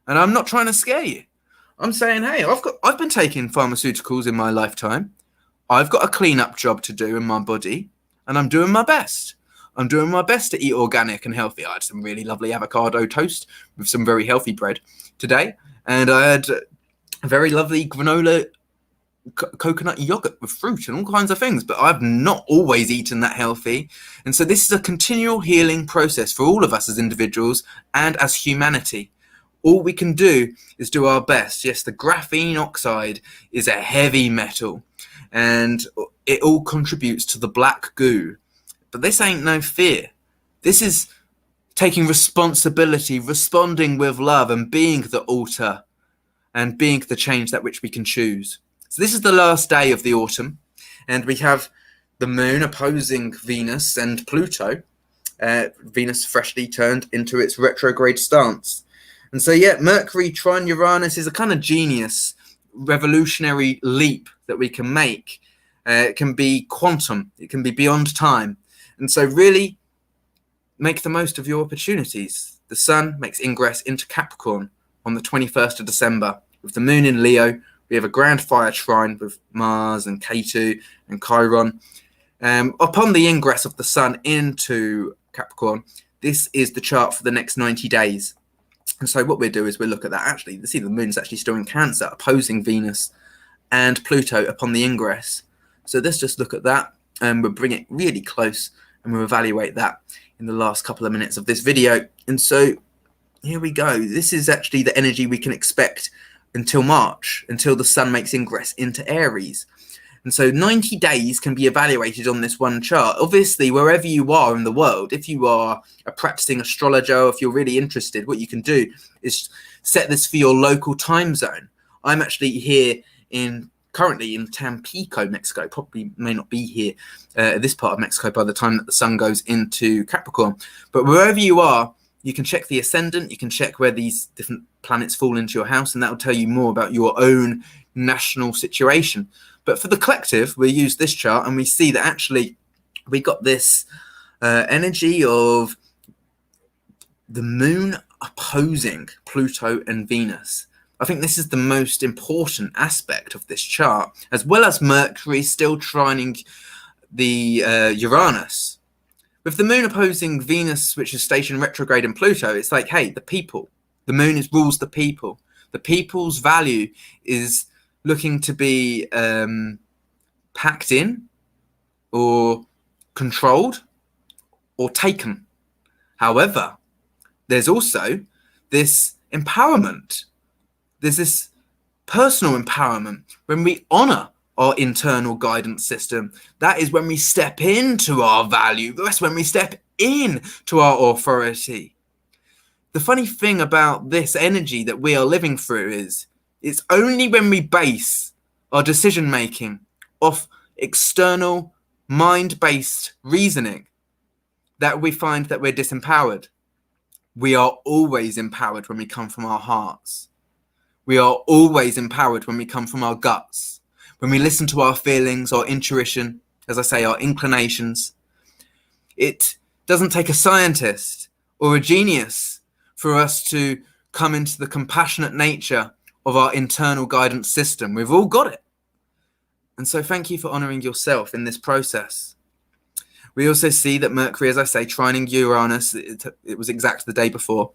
And I'm not trying to scare you. I'm saying, hey, I've been taking pharmaceuticals in my lifetime. I've got a cleanup job to do in my body, and I'm doing my best. I'm doing my best to eat organic and healthy. I had some really lovely avocado toast with some very healthy bread today, and I had a very lovely granola coconut yogurt with fruit and all kinds of things, but I've not always eaten that healthy. And so this is a continual healing process for all of us as individuals and as humanity. All we can do is do our best. Yes, the graphene oxide is a heavy metal and it all contributes to the black goo. But this ain't no fear. This is taking responsibility, responding with love, and being the altar and being the change that which we can choose. So this is the last day of the autumn, and we have the moon opposing Venus and Pluto. Venus freshly turned into its retrograde stance. And so, Mercury trine Uranus is a kind of genius, revolutionary leap that we can make. It can be quantum. It can be beyond time. And so really make the most of your opportunities. The sun makes ingress into Capricorn on the 21st of December. With the moon in Leo, we have a grand fire trine with Mars and Ketu and Chiron. Upon the ingress of the sun into Capricorn, this is the chart for the next 90 days. And so what we'll do is we'll look at that. Actually, you see the moon's actually still in Cancer, opposing Venus and Pluto upon the ingress. So let's just look at that, and we'll bring it really close, and we'll evaluate that in the last couple of minutes of this video. And so here we go. This is actually the energy we can expect until March, until the sun makes ingress into Aries. And so 90 days can be evaluated on this one chart. Obviously, wherever you are in the world, if you are a practicing astrologer, if you're really interested, what you can do is set this for your local time zone. I'm actually here currently in Tampico, Mexico. Probably may not be here this part of Mexico by the time that the sun goes into Capricorn. But wherever you are, you can check the ascendant, you can check where these different planets fall into your house, and that will tell you more about your own national situation. But for the collective, we use this chart and we see that actually we got this energy of the moon opposing Pluto and Venus. I think this is the most important aspect of this chart, as well as Mercury still trining the Uranus. With the moon opposing Venus, which is stationed retrograde in Pluto, it's like, hey, the people. The moon rules the people. The people's value is looking to be packed in or controlled or taken. However, there's also this empowerment. There's this personal empowerment when we honor our internal guidance system. That is when we step into our value. That's when we step into our authority. The funny thing about this energy that we are living through is it's only when we base our decision making off external mind-based reasoning that we find that we're disempowered. We are always empowered when we come from our hearts. We are always empowered when we come from our guts. When we listen to our feelings, our intuition, as I say, our inclinations. It doesn't take a scientist or a genius for us to come into the compassionate nature of our internal guidance system. We've all got it. And so thank you for honoring yourself in this process. We also see that Mercury, as I say, trining Uranus, it was exact the day before.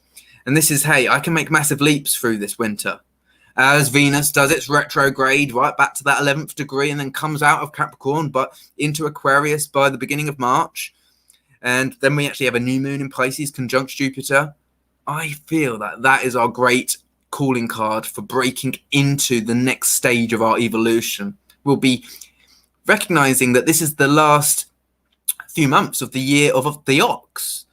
And this is, hey, I can make massive leaps through this winter. As Venus does its retrograde right back to that 11th degree and then comes out of Capricorn but into Aquarius by the beginning of March. And then we actually have a new moon in Pisces conjunct Jupiter. I feel that that is our great calling card for breaking into the next stage of our evolution. we'll be recognizing that this is the last few months of the year of the ox.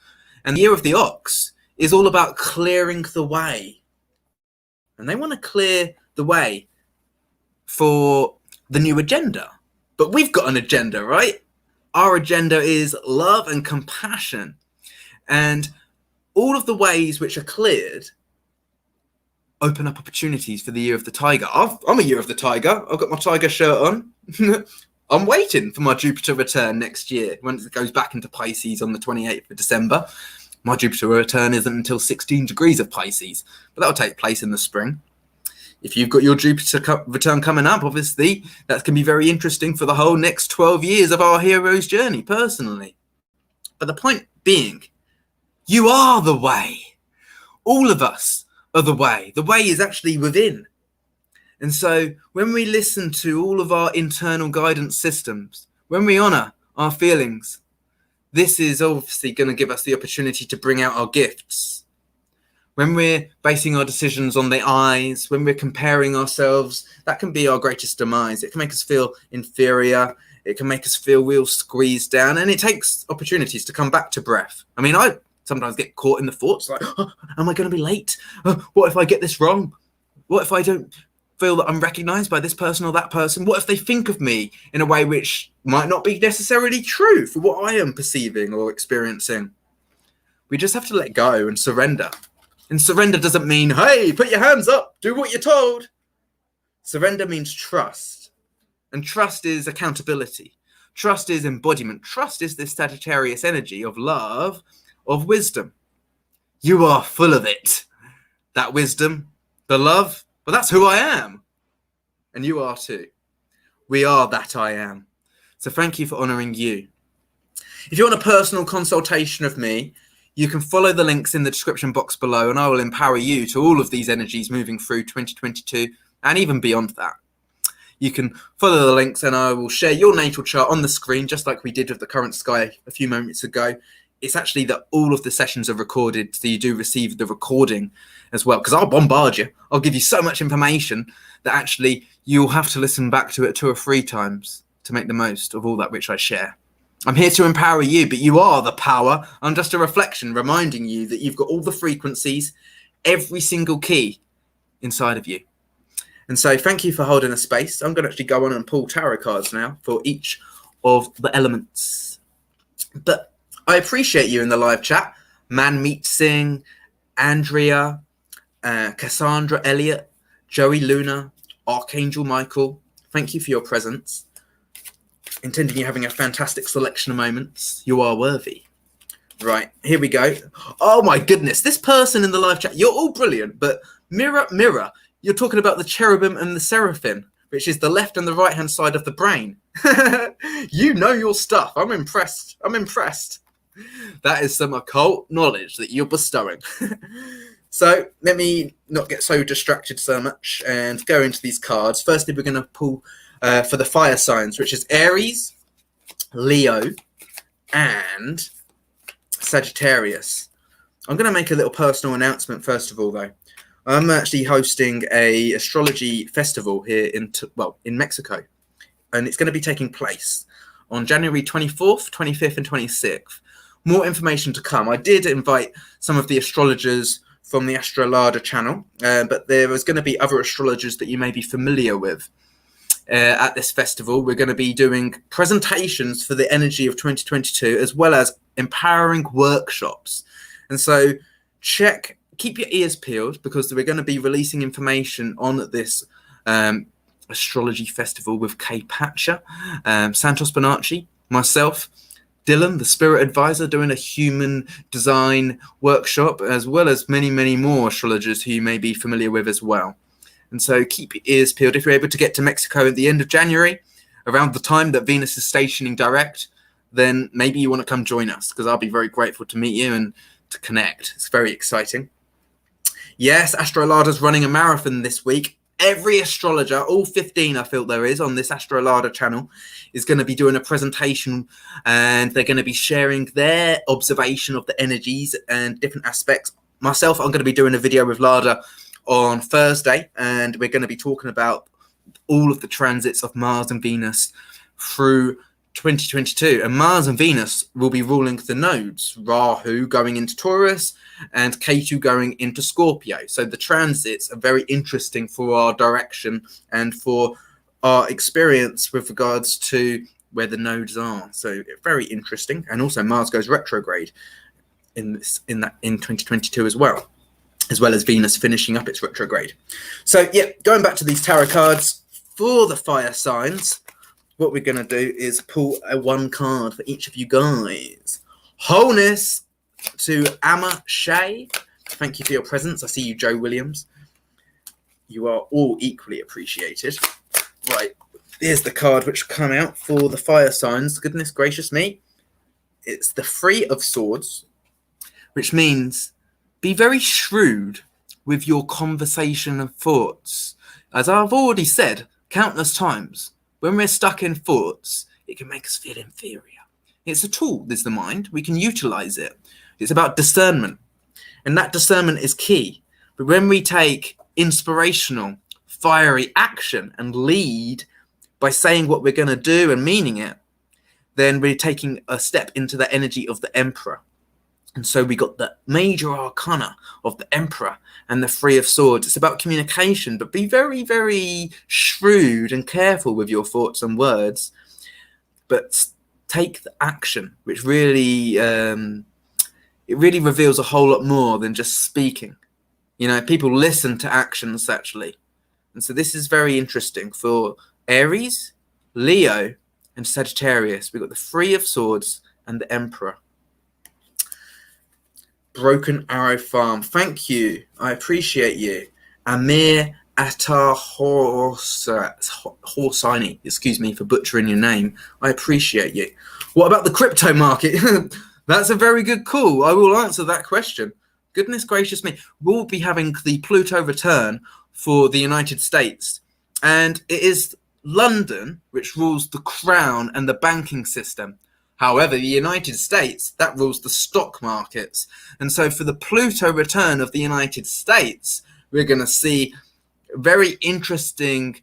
And the year of the ox is all about clearing the way. And they want to clear the way for the new agenda. But we've got an agenda, right? Our agenda is love and compassion. And all of the ways which are cleared open up opportunities for the year of the tiger. I'm a year of the tiger. I've got my tiger shirt on. I'm waiting for my Jupiter return next year when it goes back into Pisces on the 28th of December. My Jupiter return isn't until 16 degrees of Pisces, but that'll take place in the spring. If you've got your Jupiter return coming up, obviously, that can be very interesting for the whole next 12 years of our hero's journey, personally. But the point being, you are the way. All of us are the way. The way is actually within. And so when we listen to all of our internal guidance systems, when we honor our feelings, this is obviously going to give us the opportunity to bring out our gifts. When we're basing our decisions on the eyes, when we're comparing ourselves, that can be our greatest demise. It can make us feel inferior. It can make us feel real squeezed down. And it takes opportunities to come back to breath. I mean, I sometimes get caught in the thoughts like, oh, am I going to be late? What if I get this wrong? What if I don't feel that I'm recognized by this person or that person? What if they think of me in a way which might not be necessarily true for what I am perceiving or experiencing? We just have to let go and surrender. And surrender doesn't mean, hey, put your hands up, do what you're told. Surrender means trust. And trust is accountability. Trust is embodiment. Trust is this Sagittarius energy of love, of wisdom. You are full of it. That wisdom, the love, but that's who I am. And you are too. We are that I am. So thank you for honoring you. If you want a personal consultation of me, you can follow the links in the description box below, and I will empower you to all of these energies moving through 2022 and even beyond that. You can follow the links and I will share your natal chart on the screen, just like we did with the current sky a few moments ago. It's actually that all of the sessions are recorded, so you do receive the recording as well, because I'll bombard you. I'll give you so much information that actually you'll have to listen back to it 2 or 3 times to make the most of all that which I share. I'm here to empower you, but you are the power. I'm just a reflection reminding you that you've got all the frequencies, every single key inside of you. And so thank you for holding a space. I'm going to actually go on and pull tarot cards now for each of the elements. But I appreciate you in the live chat. Manmeet Singh, Andrea, Cassandra Elliott, Joey Luna, Archangel Michael. Thank you for your presence. Intending you're having a fantastic selection of moments. You are worthy. Right, here we go. Oh my goodness, this person in the live chat, you're all brilliant, but mirror, mirror, you're talking about the cherubim and the seraphim, which is the left and the right hand side of the brain. You know your stuff. I'm impressed. That is some occult knowledge that you're bestowing. So let me not get so distracted so much and go into these cards. Firstly, we're going to pull for the fire signs, which is Aries, Leo, and Sagittarius. I'm going to make a little personal announcement first of all, though. I'm actually hosting a astrology festival here in Mexico, and it's going to be taking place on January 24th, 25th, and 26th. More information to come. I did invite some of the astrologers from the AstroLada channel, but there was going to be other astrologers that you may be familiar with. At this festival, we're going to be doing presentations for the energy of 2022, as well as empowering workshops. And so keep your ears peeled, because we're going to be releasing information on this astrology festival with Kay Patcher, Santos Bonacci, myself, Dylan, the spirit advisor, doing a human design workshop, as well as many, many more astrologers who you may be familiar with as well. And so keep your ears peeled. If you're able to get to Mexico at the end of January, around the time that Venus is stationing direct, then maybe you want to come join us, because I'll be very grateful to meet you and to connect. It's very exciting. Yes, AstroLada's running a marathon this week. Every astrologer, all 15 I feel there is on this AstroLada channel, is going to be doing a presentation, and they're going to be sharing their observation of the energies and different aspects. Myself, I'm going to be doing a video with Lada on Thursday, and we're going to be talking about all of the transits of Mars and Venus through 2022. And Mars and Venus will be ruling the nodes, Rahu going into Taurus and Ketu going into Scorpio. So the transits are very interesting for our direction and for our experience with regards to where the nodes are. So very interesting. And also Mars goes retrograde in 2022 as well as Venus finishing up its retrograde. So yeah, going back to these tarot cards for the fire signs, what we're going to do is pull one card for each of you guys. Wholeness to Amma Shay. Thank you for your presence. I see you, Joe Williams. You are all equally appreciated. Right, here's the card which come out for the fire signs. Goodness gracious me. It's the Three of Swords, which means be very shrewd with your conversation and thoughts. As I've already said countless times, when we're stuck in thoughts, it can make us feel inferior. It's a tool, there's the mind. We can utilize it. It's about discernment. And that discernment is key. But when we take inspirational, fiery action and lead by saying what we're going to do and meaning it, then we're taking a step into the energy of the Emperor. And so we got the major arcana of the Emperor and the Three of Swords. It's about communication, but be very, very shrewd and careful with your thoughts and words. But take the action, which really, it really reveals a whole lot more than just speaking. You know, people listen to actions, actually. And so this is very interesting for Aries, Leo, and Sagittarius. We've got the Three of Swords and the Emperor. Broken Arrow Farm. Thank you. I appreciate you. Amir Attar Horsini. Excuse me for butchering your name. I appreciate you. What about the crypto market? That's a very good call. I will answer that question. Goodness gracious me. We'll be having the Pluto return for the United States. And it is London which rules the crown and the banking system. However, the United States, that rules the stock markets. And so for the Pluto return of the United States, we're going to see a very interesting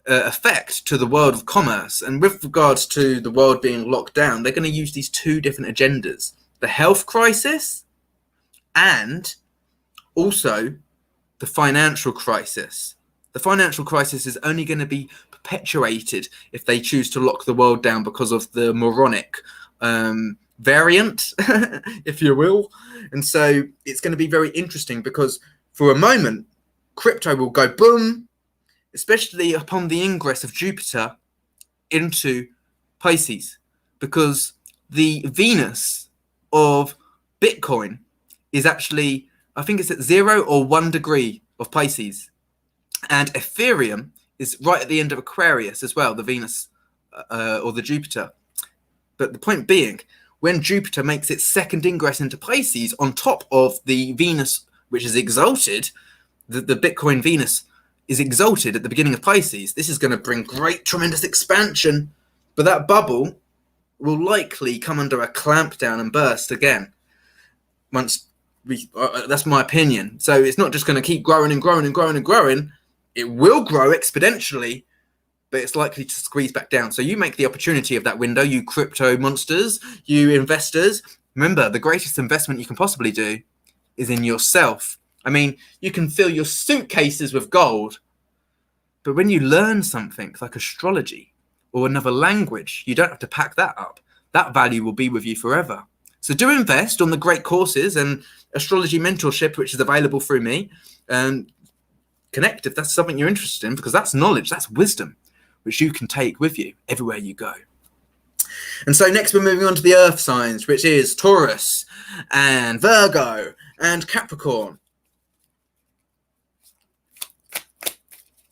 effect to the world of commerce. And with regards to the world being locked down, they're going to use these two different agendas. The health crisis and also the financial crisis. The financial crisis is only going to be perpetuated if they choose to lock the world down because of the moronic variant, if you will. And so it's going to be very interesting because for a moment, crypto will go boom, especially upon the ingress of Jupiter into Pisces, because the Venus of Bitcoin is actually, I think it's at 0 or 1 degree of Pisces. And Ethereum is right at the end of Aquarius as well, the Venus or the Jupiter. But the point being, when Jupiter makes its second ingress into Pisces on top of the Venus, which is exalted, the Bitcoin Venus is exalted at the beginning of Pisces, this is going to bring great, tremendous expansion. But that bubble will likely come under a clampdown and burst again. That's my opinion. So it's not just going to keep growing and growing and growing and growing. It will grow exponentially, but it's likely to squeeze back down. So you make the opportunity of that window, you crypto monsters, you investors. Remember, the greatest investment you can possibly do is in yourself. I mean, you can fill your suitcases with gold, but when you learn something like astrology or another language, you don't have to pack that up. That value will be with you forever. So do invest on the great courses and astrology mentorship, which is available through me. And connect if that's something you're interested in, because that's knowledge, that's wisdom, which you can take with you everywhere you go. And so next we're moving on to the earth signs, which is Taurus and Virgo and Capricorn.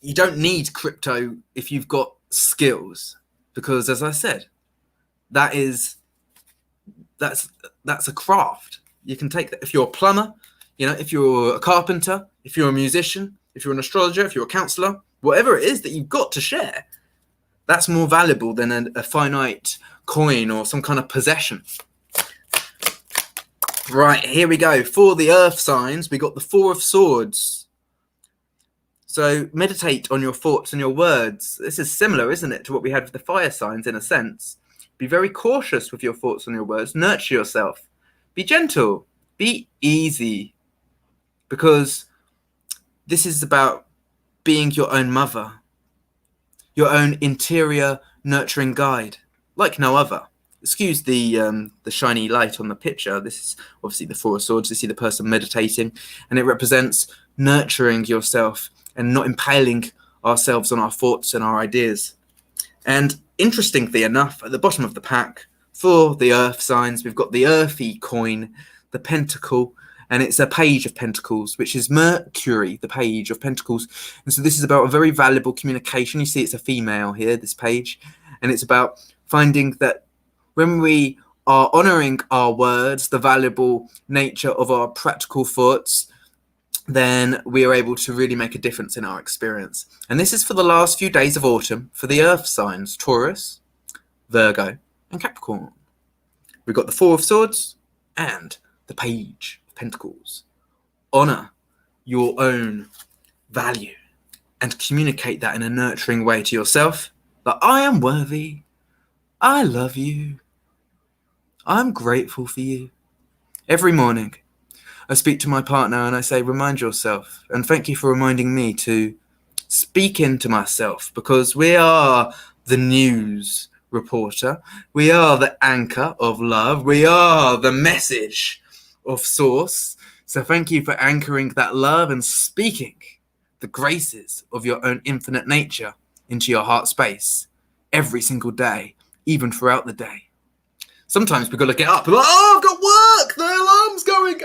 You don't need crypto if you've got skills, because as I said, that's a craft. You can take that if you're a plumber, if you're a carpenter, if you're a musician, if you're an astrologer, if you're a counselor, whatever it is that you've got to share, that's more valuable than a finite coin or some kind of possession. Right, here we go. For the earth signs, we got the Four of Swords. So meditate on your thoughts and your words. This is similar, isn't it, to what we had with the fire signs in a sense. Be very cautious with your thoughts and your words. Nurture yourself. Be gentle. Be easy. Because this is about being your own mother, your own interior nurturing guide, like no other. Excuse the shiny light on the picture. This is obviously the Four of Swords. You see the person meditating, and it represents nurturing yourself and not impaling ourselves on our thoughts and our ideas. And interestingly enough, at the bottom of the pack, for the earth signs, we've got the earthy coin, the pentacle, and it's a page of pentacles, which is Mercury, the page of pentacles. And so this is about a very valuable communication. You see it's a female here, this page, and it's about finding that when we are honoring our words, the valuable nature of our practical thoughts, then we are able to really make a difference in our experience. And this is for the last few days of autumn for the earth signs, Taurus, Virgo, and Capricorn. We've got the Four of Swords and the Page of Pentacles. Honor your own value and communicate that in a nurturing way to yourself. That I am worthy. I love you. I'm grateful for you. Every morning, I speak to my partner and I say, remind yourself, and thank you for reminding me to speak into myself, because we are the news reporter. We are the anchor of love. We are the message of source. So thank you for anchoring that love and speaking the graces of your own infinite nature into your heart space every single day, even throughout the day. Sometimes we've got to get up and like, oh, I've got work, the alarm's going,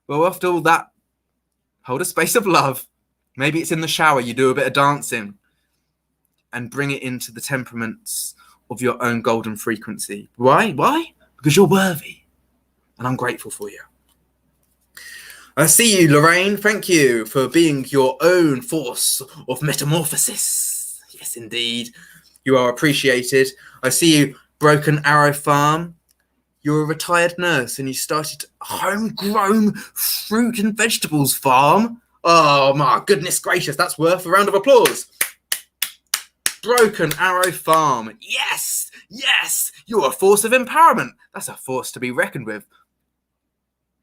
Well, after all that, hold a space of love. Maybe it's in the shower, you do a bit of dancing and bring it into the temperaments of your own golden frequency. Why? Because you're worthy and I'm grateful for you. I see you, Lorraine. Thank you for being your own force of metamorphosis. Yes, indeed. You are appreciated. I see you, Broken Arrow Farm. You're a retired nurse and you started a homegrown fruit and vegetables farm. Oh my goodness gracious, that's worth a round of applause. Broken Arrow Farm. Yes, you're a force of empowerment. That's a force to be reckoned with.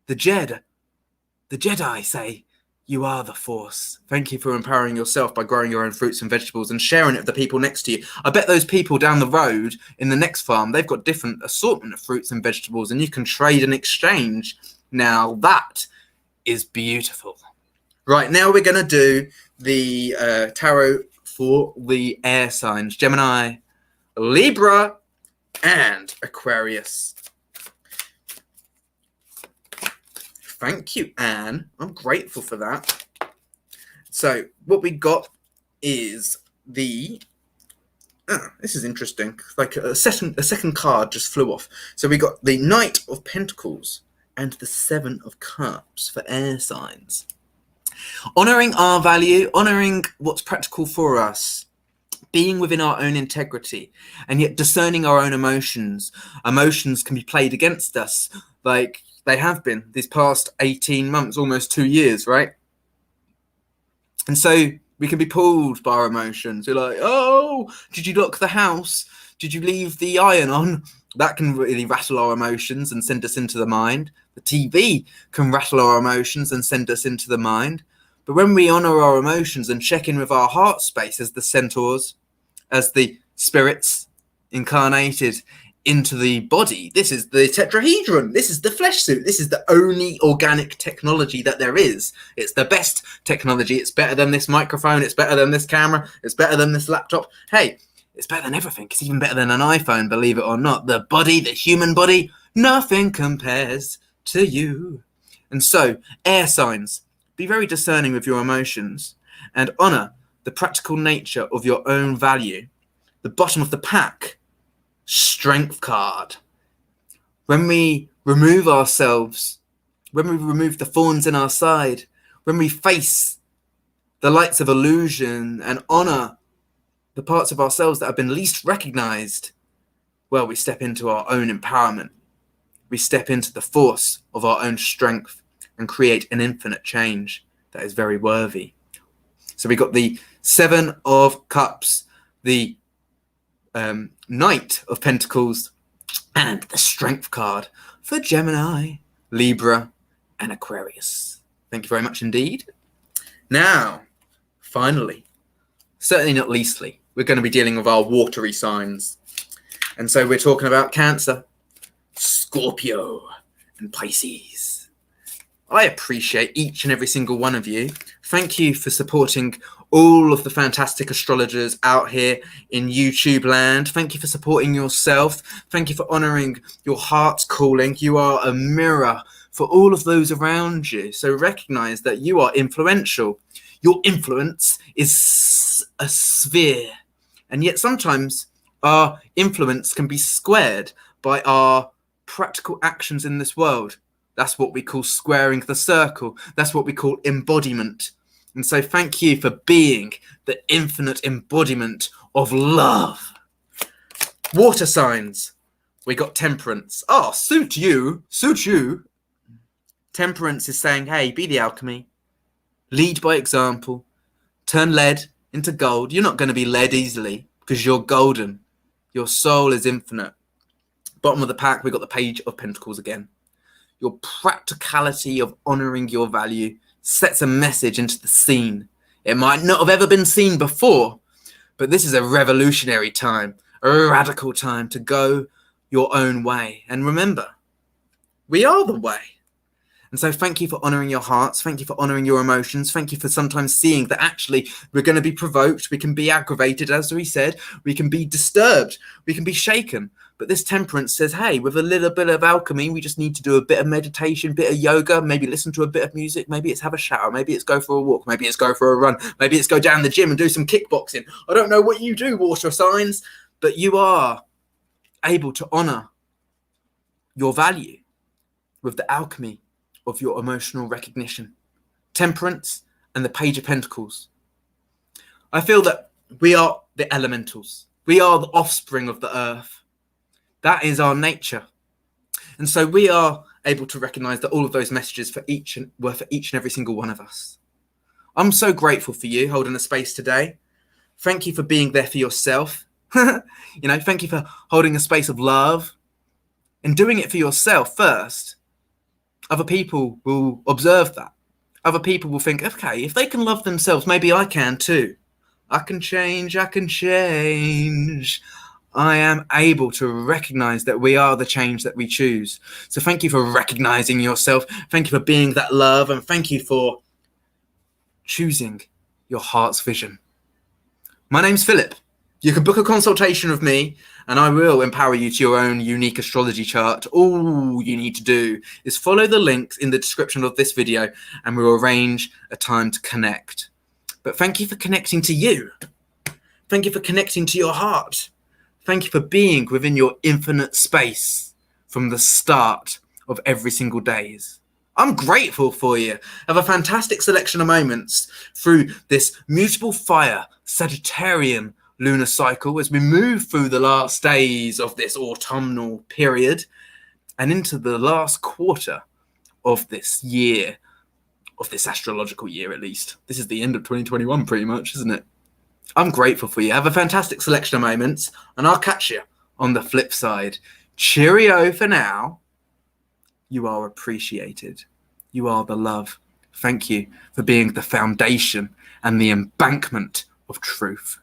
The Jedi say, you are the force. Thank you for empowering yourself by growing your own fruits and vegetables and sharing it with the people next to you. I bet those people down the road in the next farm, they've got different assortment of fruits and vegetables and you can trade and exchange. Now that is beautiful. Right, now we're going to do the tarot for the air signs, Gemini, Libra, and Aquarius. Thank you, Anne. I'm grateful for that. So what we got is the... this is interesting. Like a second card just flew off. So we got the Knight of Pentacles and the Seven of Cups for air signs. Honouring our value, honouring what's practical for us, being within our own integrity, and yet discerning our own emotions. Emotions can be played against us, like they have been these past 18 months, almost 2 years, right? And so we can be pulled by our emotions. You're like, oh, did you lock the house? Did you leave the iron on? That can really rattle our emotions and send us into the mind. The TV can rattle our emotions and send us into the mind. But when we honour our emotions and check in with our heart space as the centaurs, as the spirits incarnated into the body, this is the tetrahedron, this is the flesh suit, this is the only organic technology that there is. It's the best technology. It's better than this microphone, it's better than this camera, it's better than this laptop. Hey, it's better than everything. It's even better than an iPhone, believe it or not. The body, the human body, nothing compares to you. And so, air signs, be very discerning with your emotions and honour the practical nature of your own value. The bottom of the pack, Strength card. When we remove ourselves, when we remove the thorns in our side, when we face the lights of illusion and honour the parts of ourselves that have been least recognised, well, we step into our own empowerment. We step into the force of our own strength and create an infinite change. that is very worthy. So we got the Seven of Cups, the Knight of Pentacles, and the Strength card for Gemini, Libra, and Aquarius. Thank you very much indeed. Now, finally, certainly not leastly, we're going to be dealing with our watery signs. And so we're talking about Cancer, Scorpio, and Pisces. I appreciate each and every single one of you. Thank you for supporting all of the fantastic astrologers out here in YouTube land. Thank you for supporting yourself. Thank you for honoring your heart's calling. You are a mirror for all of those around you. So recognize that you are influential. Your influence is a sphere. And yet sometimes our influence can be squared by our practical actions in this world. That's what we call squaring the circle. That's what we call embodiment. And so thank you for being the infinite embodiment of love. Water signs. We got Temperance. Oh, suit you. Suit you. Temperance is saying, hey, be the alchemy. Lead by example. Turn lead into gold. You're not going to be led easily because you're golden. Your soul is infinite. Bottom of the pack, we got the Page of Pentacles again. Your practicality of honoring your value sets a message into the scene. It might not have ever been seen before, but this is a revolutionary time, a radical time to go your own way. And remember, we are the way. And so thank you for honoring your hearts. Thank you for honoring your emotions. Thank you for sometimes seeing that actually we're going to be provoked. We can be aggravated, as we said. We can be disturbed. We can be shaken. But this Temperance says, hey, with a little bit of alchemy, we just need to do a bit of meditation, bit of yoga, maybe listen to a bit of music. Maybe it's have a shower. Maybe it's go for a walk. Maybe it's go for a run. Maybe it's go down the gym and do some kickboxing. I don't know what you do, water signs, but you are able to honor your value with the alchemy of your emotional recognition. Temperance and the Page of Pentacles. I feel that we are the elementals. We are the offspring of the earth. That is our nature. And so we are able to recognize that all of those messages were for each and every single one of us. I'm so grateful for you holding a space today. Thank you for being there for yourself. Thank you for holding a space of love and doing it for yourself first. Other people will observe that. Other people will think, okay, if they can love themselves, maybe I can too. I can change. I am able to recognize that we are the change that we choose. So thank you for recognizing yourself. Thank you for being that love. And thank you for choosing your heart's vision. My name's Philip. You can book a consultation with me and I will empower you to your own unique astrology chart. All you need to do is follow the links in the description of this video and we'll arrange a time to connect. But thank you for connecting to you. Thank you for connecting to your heart. Thank you for being within your infinite space from the start of every single days. I'm grateful for you. Have a fantastic selection of moments through this mutable fire Sagittarian lunar cycle as we move through the last days of this autumnal period and into the last quarter of this year, of this astrological year at least. This is the end of 2021 pretty much, isn't it? I'm grateful for you. Have a fantastic selection of moments, and I'll catch you on the flip side. Cheerio for now. You are appreciated. You are the love. Thank you for being the foundation and the embankment of truth.